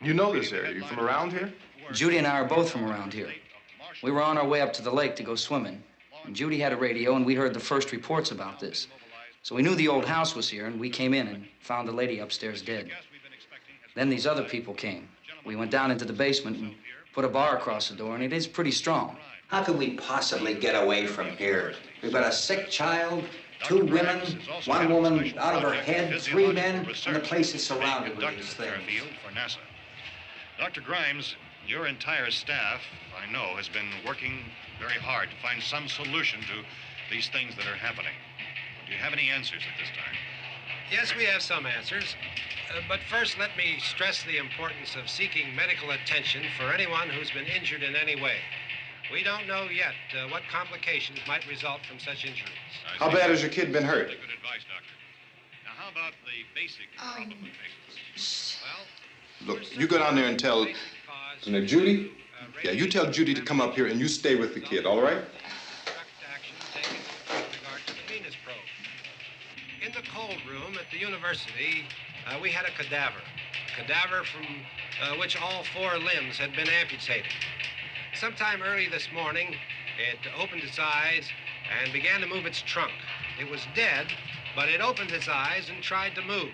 E: You know this area. You from around here?
G: Judy and I are both from around here. We were on our way up to the lake to go swimming. And Judy had a radio, and we heard the first reports about this. So we knew the old house was here, and we came in and found the lady upstairs dead. Then these other people came. We went down into the basement and put a bar across the door, and it is pretty strong.
H: How could we possibly get away from here? We've got a sick child, 2 women, 1 woman out of her head, 3 men, and the place is surrounded with these things.
M: For NASA. Dr. Grimes, your entire staff, I know, has been working very hard to find some solution to these things that are happening. Do you have any answers at this time?
Q: Yes, we have some answers. But first, let me stress the importance of seeking medical attention for anyone who's been injured in any way. We don't know yet what complications might result from such injuries.
I: How bad has your kid been hurt?
M: Good advice, Doctor. Now, how about the basic problem of patients? Well,
I: Look, you go down there and tell... Now, Judy? Yeah, you tell Judy to come up here and you stay with the kid, all right?
Q: In the cold room at the university, we had a cadaver from which all 4 limbs had been amputated. Sometime early this morning, it opened its eyes and began to move its trunk. It was dead, but it opened its eyes and tried to move.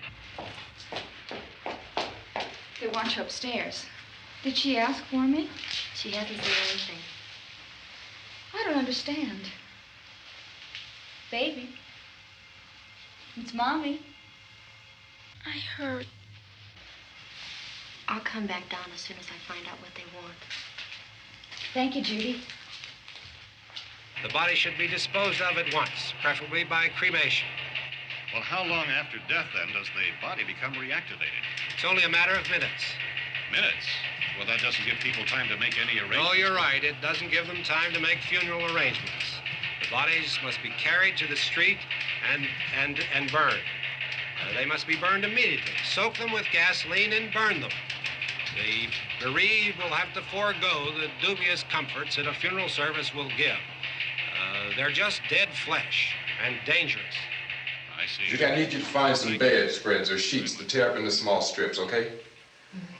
J: They want you upstairs. Did she ask for me?
L: She hasn't said anything.
J: I don't understand. Baby. It's Mommy.
L: I heard. I'll come back down as soon as I find out what they want.
J: Thank you, Judy.
Q: The body should be disposed of at once, preferably by cremation.
M: well, how long after death, then, does the body become reactivated?
Q: It's only a matter of minutes.
M: Minutes? Well, that doesn't give people time to make any arrangements.
Q: Oh, you're right. It doesn't give them time to make funeral arrangements. The bodies must be carried to the street and burned. They must be burned immediately. Soak them with gasoline and burn them. The bereaved will have to forego the dubious comforts that a funeral service will give. They're just dead flesh and dangerous.
M: I see.
E: Judy, I need you to find some bedspreads or sheets to tear up into small strips, okay?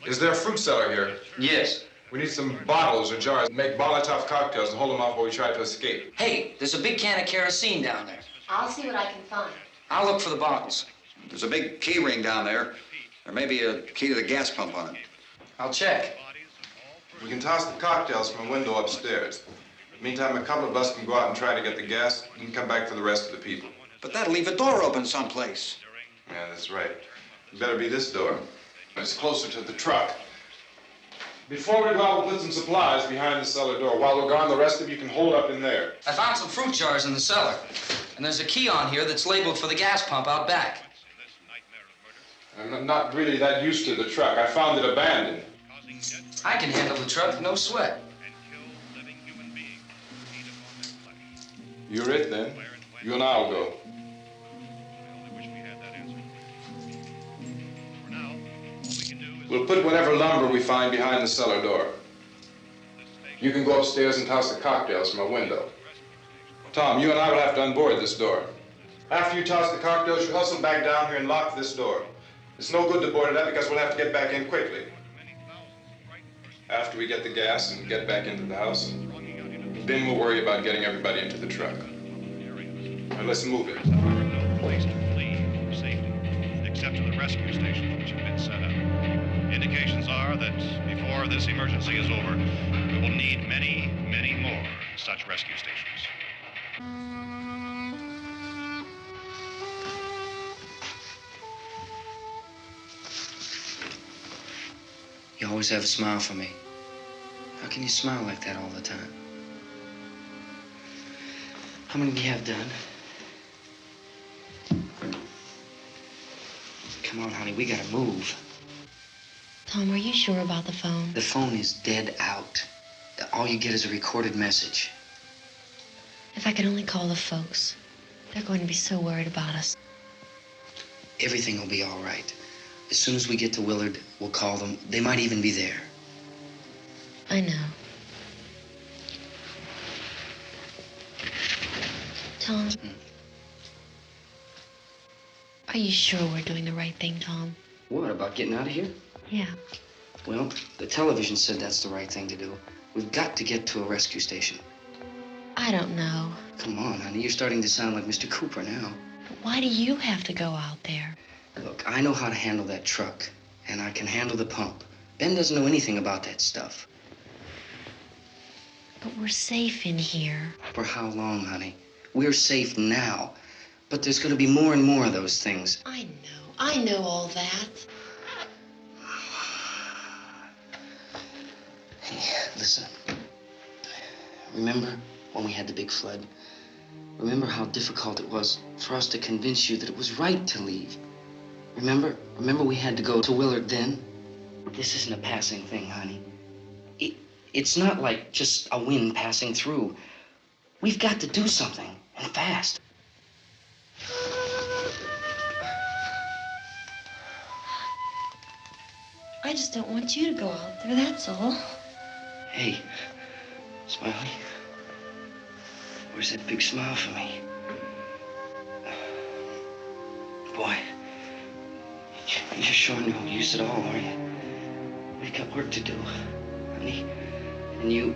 E: Is there a fruit cellar here?
G: Yes.
E: We need some bottles or jars. Make Molotov cocktails and hold them off while we try to escape.
G: Hey, there's a big can of kerosene down there.
L: I'll see what I can find.
G: I'll look for the bottles.
H: There's a big key ring down there. There may be a key to the gas pump on it.
G: I'll check.
I: We can toss the cocktails from a window upstairs. Meantime, a couple of us can go out and try to get the gas and come back for the rest of the people.
H: But that'll leave a door open someplace.
I: Yeah, that's right. It better be this door. It's closer to the truck. Before we go out, we'll put some supplies behind the cellar door. While we're gone, the rest of you can hold up in there.
G: I found some fruit jars in the cellar. And there's a key on here that's labeled for the gas pump out back.
I: I'm not really that used to the truck. I found it abandoned.
G: I can handle the truck, no sweat.
I: You're it, then. You and I'll go. We'll put whatever lumber we find behind the cellar door. You can go upstairs and toss the cocktails from a window. Tom, you and I will have to unboard this door. After you toss the cocktails, you hustle back down here and lock this door. It's no good to board it up because we'll have to get back in quickly. After we get the gas and get back into the house, then we'll worry about getting everybody into the truck. Now let's move it.
M: No place to flee for safety, except to the rescue stations which have been set up. Indications are that before this emergency is over, we will need many, many more such rescue stations.
G: You always have a smile for me. How can you smile like that all the time? How many do you have done? Come
K: Come on, honey, we gotta move.
L: Tom, are you sure about the phone?
K: The phone is dead out. All you get is a recorded message.
L: If I could only call the folks. They're going to be so worried about us.
K: Everything will be all right. As soon as we get to Willard, we'll call them. They might even be there.
L: I know. Tom? Are you sure we're doing the right thing, Tom?
K: What, about getting out of here?
L: Yeah.
K: Well, the television said that's the right thing to do. We've got to get to a rescue station.
L: I don't know.
K: Come on, honey, you're starting to sound like Mr. Cooper now.
L: But why do you have to go out there?
K: Look, I know how to handle that truck, and I can handle the pump. Ben doesn't know anything about that stuff.
L: But we're safe in here.
K: For how long, honey? We're safe now. But there's going to be more and more of those things.
L: I know all that.
K: Hey, listen. Remember when we had the big flood? Remember how difficult it was for us to convince you that it was right to leave? Remember we had to go to Willard then? This isn't a passing thing, honey. It's not like just a wind passing through. We've got to do something, and fast.
F: I just don't want you to go out there, that's all.
K: Hey, Smiley, where's that big smile for me? Boy, you're sure no use at all, are you? We've got work to do, honey. And you...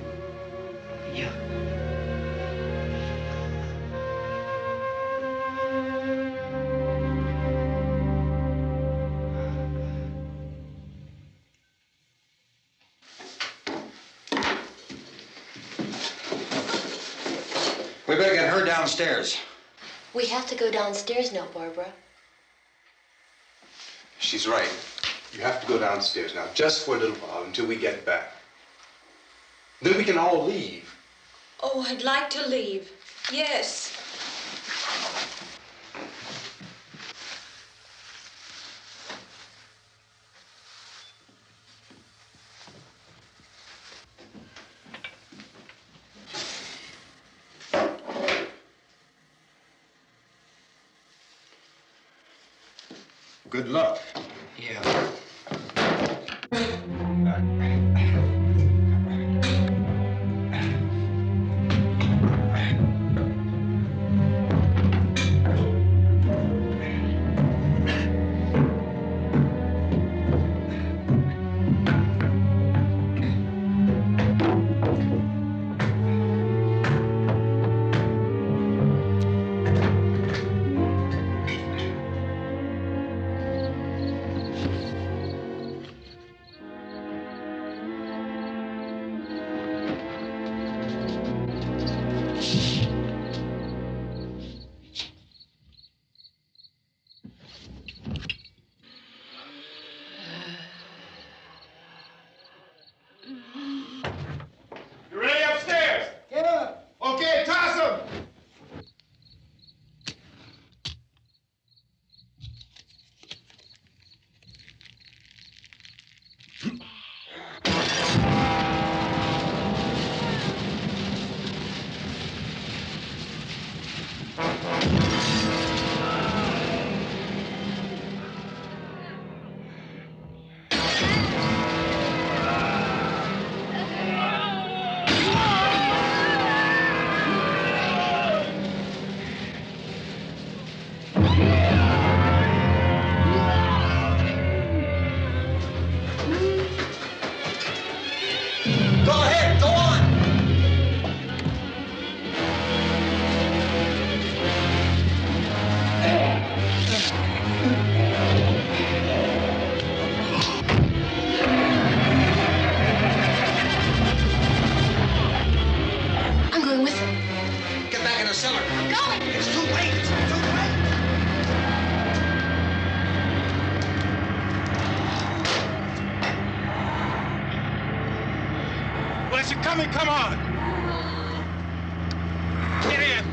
H: We better get her downstairs.
L: We have to go downstairs now, Barbara.
E: She's right. You have to go downstairs now, just for a little while, until we get back. Then we can all leave.
F: Oh, I'd like to leave. Yes.
I: Good luck.
K: Yeah.
I: Come on! Get in!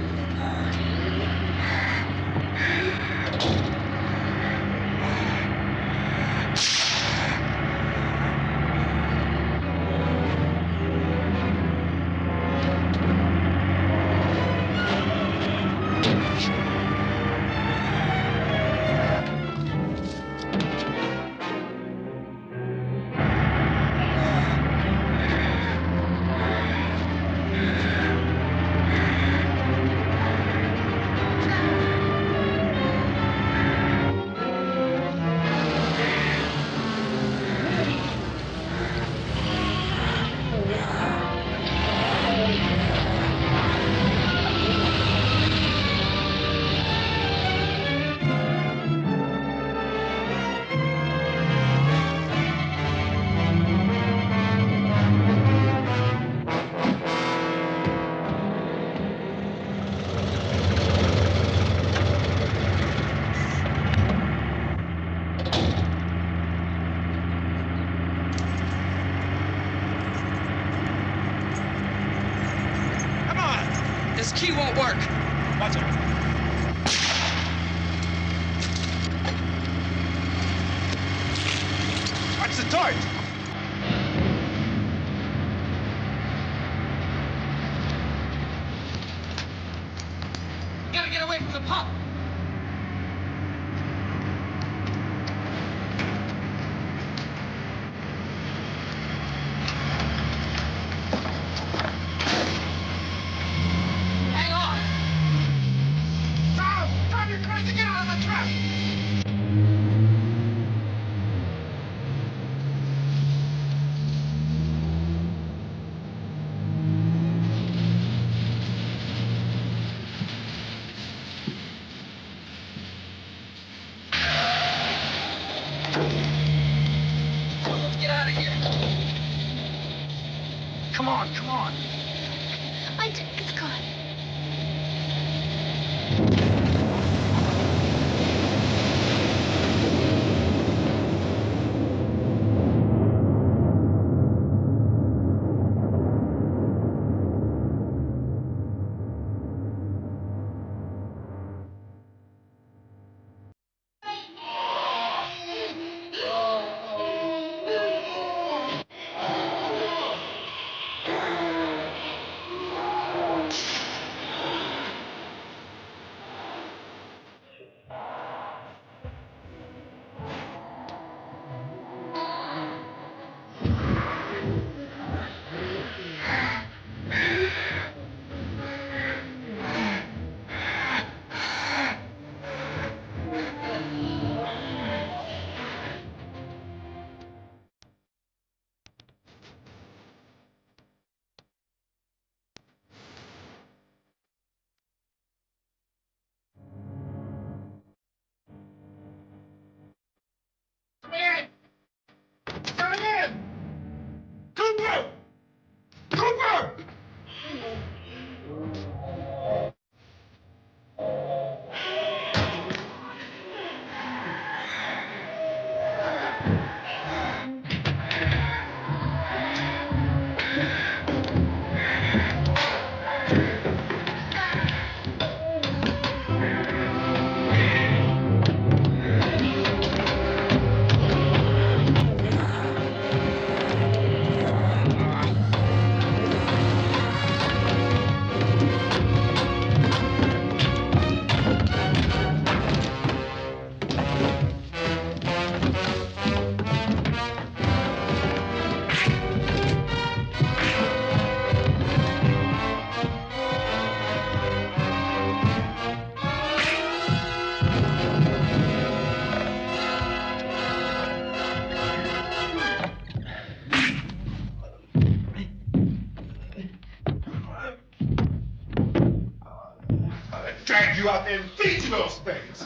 G: key won't work.
I: Watch it. Watch the torch.
G: You gotta get away from the pump. Hang on. Tom, you're crazy. Get out of the trap. Let's get out of here. Come on, come on.
L: It's gone.
I: Drag you out there and feed you those things.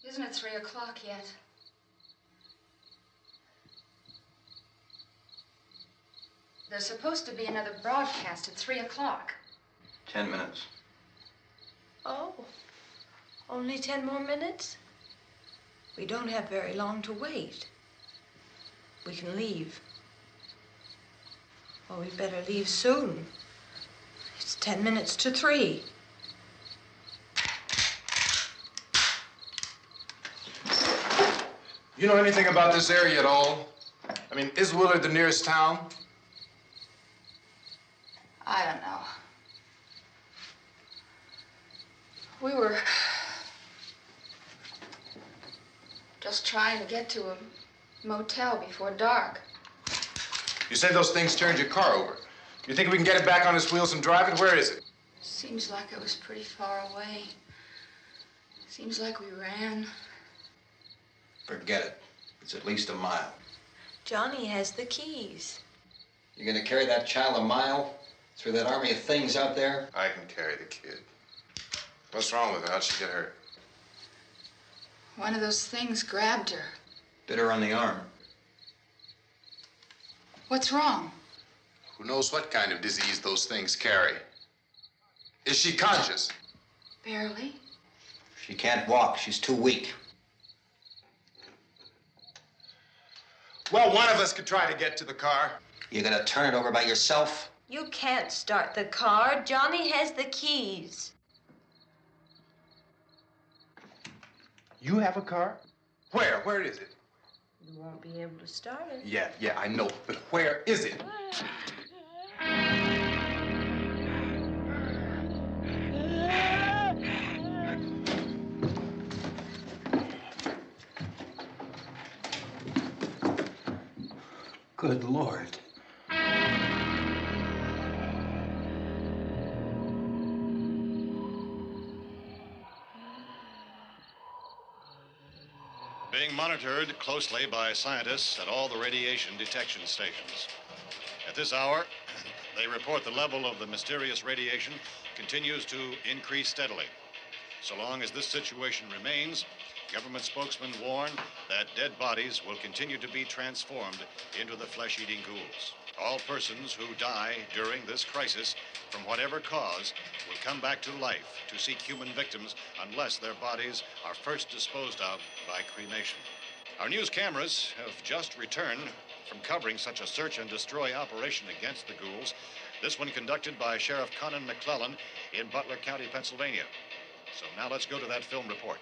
J: Isn't it 3 o'clock yet? There's supposed to be another broadcast at 3 o'clock.
R: 10 minutes.
F: Oh, only 10 more minutes? We don't have very long to wait. We can leave. Well, we'd better leave soon. It's 10 minutes to 3.
I: You know anything about this area at all? I mean, is Willard the nearest town?
J: I don't know. We were just trying to get to a motel before dark.
I: You said those things turned your car over. You think we can get it back on its wheels and drive it? Where is it?
J: Seems like it was pretty far away. Seems like we ran.
H: Forget it. It's at least a mile.
F: Johnny has the keys.
H: You're gonna carry that child a mile through that army of things out there?
I: I can carry the kid. What's wrong with her? How'd she get hurt?
J: One of those things grabbed her.
H: Bit her on the arm.
J: What's wrong?
I: Who knows what kind of disease those things carry? Is she conscious?
J: Barely.
H: She can't walk. She's too weak.
I: Well, one of us could try to get to the car.
H: You gonna turn it over by yourself?
F: You can't start the car. Johnny has the keys.
I: You have a car? Where? Where is it?
F: You won't be able to start it.
I: Yeah, I know. But where is it?
H: Good Lord.
M: Being monitored closely by scientists at all the radiation detection stations. At this hour, they report the level of the mysterious radiation continues to increase steadily. So long as this situation remains, government spokesmen warn that dead bodies will continue to be transformed into the flesh-eating ghouls. All persons who die during this crisis, from whatever cause, will come back to life to seek human victims unless their bodies are first disposed of by cremation. Our news cameras have just returned from covering such a search and destroy operation against the ghouls, this one conducted by Sheriff Conan McClellan in Butler County, Pennsylvania. So now let's go to that film report.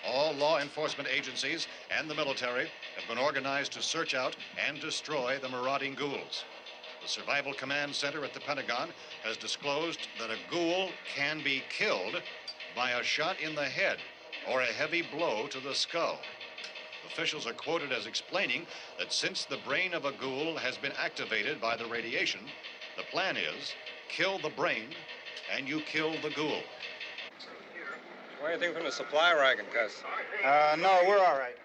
M: All law enforcement agencies and the military have been organized to search out and destroy the marauding ghouls. The Survival Command Center at the Pentagon has disclosed that a ghoul can be killed by a shot in the head or a heavy blow to the skull. Officials are quoted as explaining that since the brain of a ghoul has been activated by the radiation, the plan is kill the brain and you kill the ghoul.
R: Anything from the supply wagon, Cuz?
P: No, we're all right.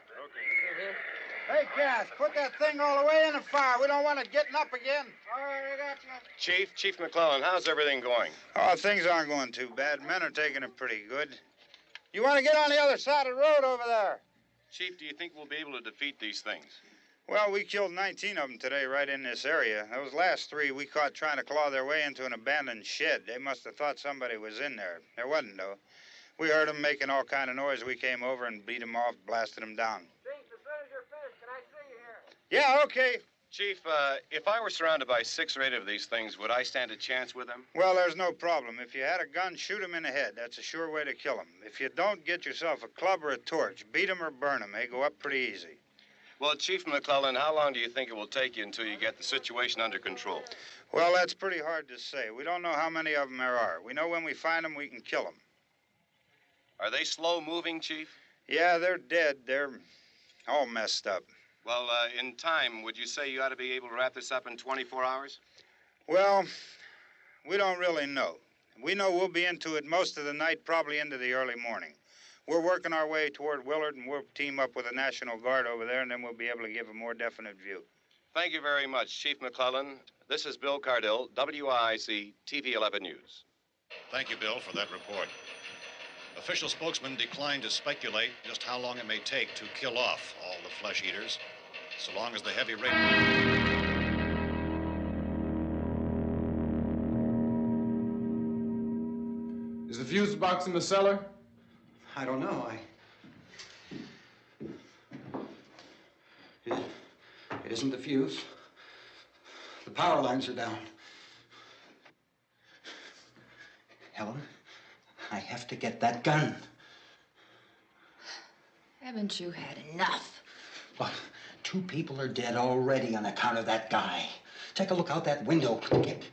P: Hey, Cass, put that thing all the way in the fire. We don't want it getting up again. All right, I got you.
R: Chief McClellan, how's everything going?
P: Oh, things aren't going too bad. Men are taking it pretty good. You want to get on the other side of the road over there?
R: Chief, do you think we'll be able to defeat these things?
P: Well, we killed 19 of them today right in this area. Those last 3 we caught trying to claw their way into an abandoned shed. They must have thought somebody was in there. There wasn't, though. We heard them making all kind of noise. We came over and beat them off, blasted them down.
R: Chief, as soon as you're finished, can I see you here?
P: Yeah, okay.
R: Chief, if I were surrounded by 6 or 8 of these things, would I stand a chance with them?
P: Well, there's no problem. If you had a gun, shoot them in the head. That's a sure way to kill them. If you don't, get yourself a club or a torch. Beat them or burn them. They go up pretty easy.
R: Well, Chief McClellan, how long do you think it will take you until you get the situation under control?
P: Well, that's pretty hard to say. We don't know how many of them there are. We know when we find them, we can kill them.
R: Are they slow-moving, Chief?
P: Yeah, they're dead. They're all messed up.
R: Well, in time, would you say you ought to be able to wrap this up in 24 hours?
P: Well, we don't really know. We know we'll be into it most of the night, probably into the early morning. We're working our way toward Willard, and we'll team up with the National Guard over there, and then we'll be able to give a more definite view.
R: Thank you very much, Chief McClellan. This is Bill Cardill, WIC TV 11 News.
M: Thank you, Bill, for that report. Official spokesmen declined to speculate just how long it may take to kill off all the flesh eaters, so long as the heavy rain...
I: Is the fuse box in the cellar?
H: I don't know. It isn't the fuse. The power lines are down. Helen, I have to get that gun.
F: Haven't you had enough?
H: Well, 2 people are dead already on account of that guy. Take a look out that window. Go ahead.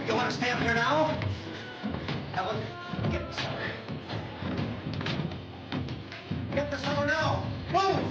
H: You want to stay up here now? Helen, get the cellar. Get the cellar now. Move!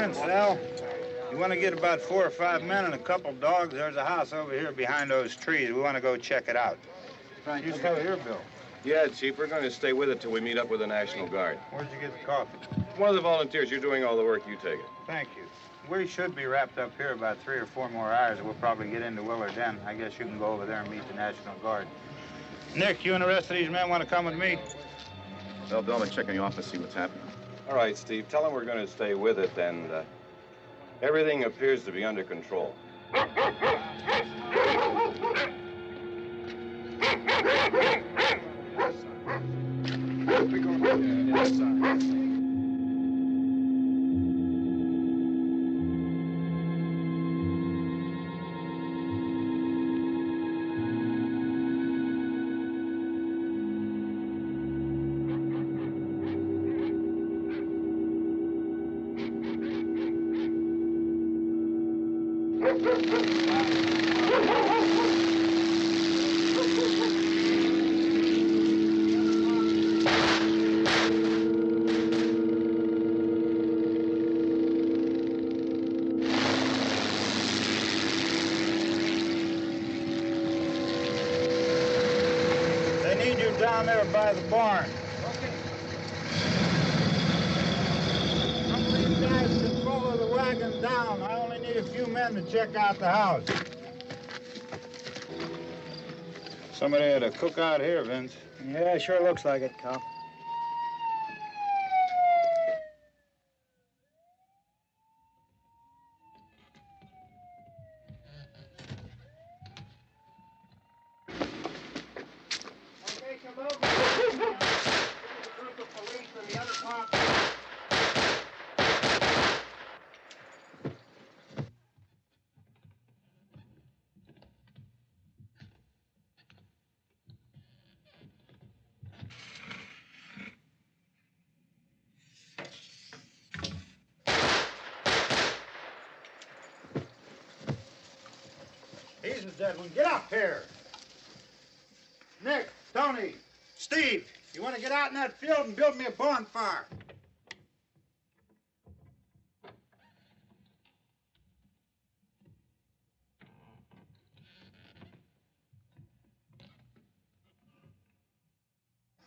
P: Vince, Al, you want to get about 4 or 5 men and a couple dogs? There's a house over here behind those trees. We want to go check it out. You stay here, Bill.
R: Yeah, Chief, we're going to stay with it till we meet up with the National Guard.
P: Where'd you get the coffee?
R: One of the volunteers. You're doing all the work. You take it.
P: Thank you. We should be wrapped up here about 3 or 4 more hours. We'll probably get into Willard then. I guess you can go over there and meet the National Guard. Nick, you and the rest of these men want to come with me?
I: Well, Bill, I'm checking the office, see what's happening.
R: All right, Steve. Tell them we're going to stay with it, and everything appears to be under control.
P: They need you down there by the barn. Some of these guys can follow the wagon down. I only need a few men to check out the house. Somebody had a cookout here, Vince.
S: Yeah, sure looks like it, Cop.
P: He's the dead one. Get up here. Nick, Tony, Steve, you want to get out in that field and build me a bonfire?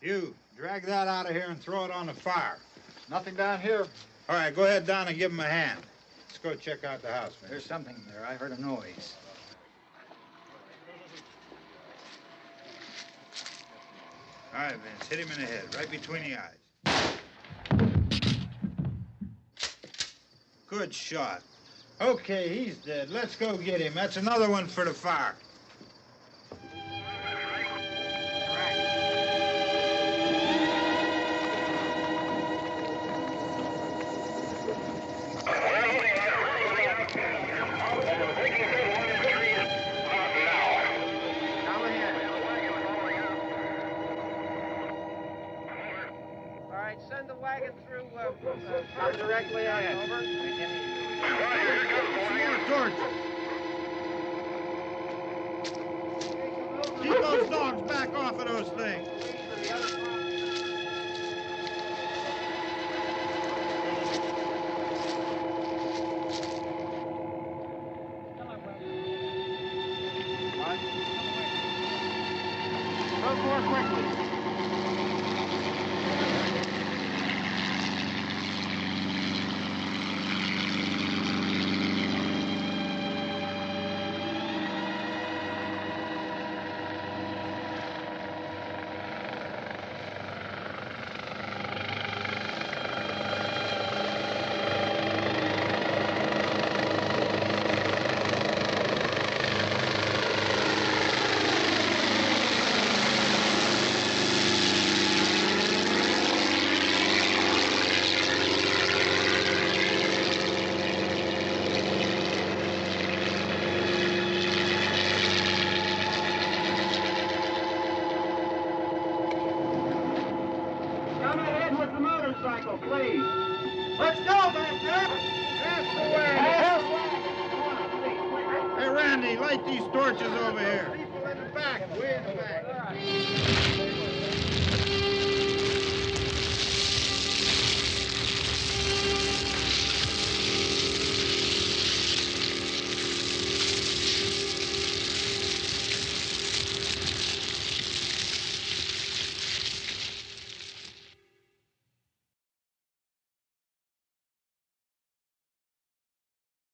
P: You, drag that out of here and throw it on the fire.
S: Nothing down here.
P: All right, go ahead down and give him a hand. Let's go check out the house, man.
S: There's something there. I heard a noise.
P: All right, Vince, hit him in the head, right between the eyes. Good shot. Okay, he's dead. Let's go get him. That's another one for the fire.
B: Send the wagon through directly out. Over.
P: More torch. Keep those dogs back off of those things.
B: Go more quickly.
S: Please. Let's go back there. That's the way.
P: Hey, Randy, light these torches over here.
S: People in the back, way in the back.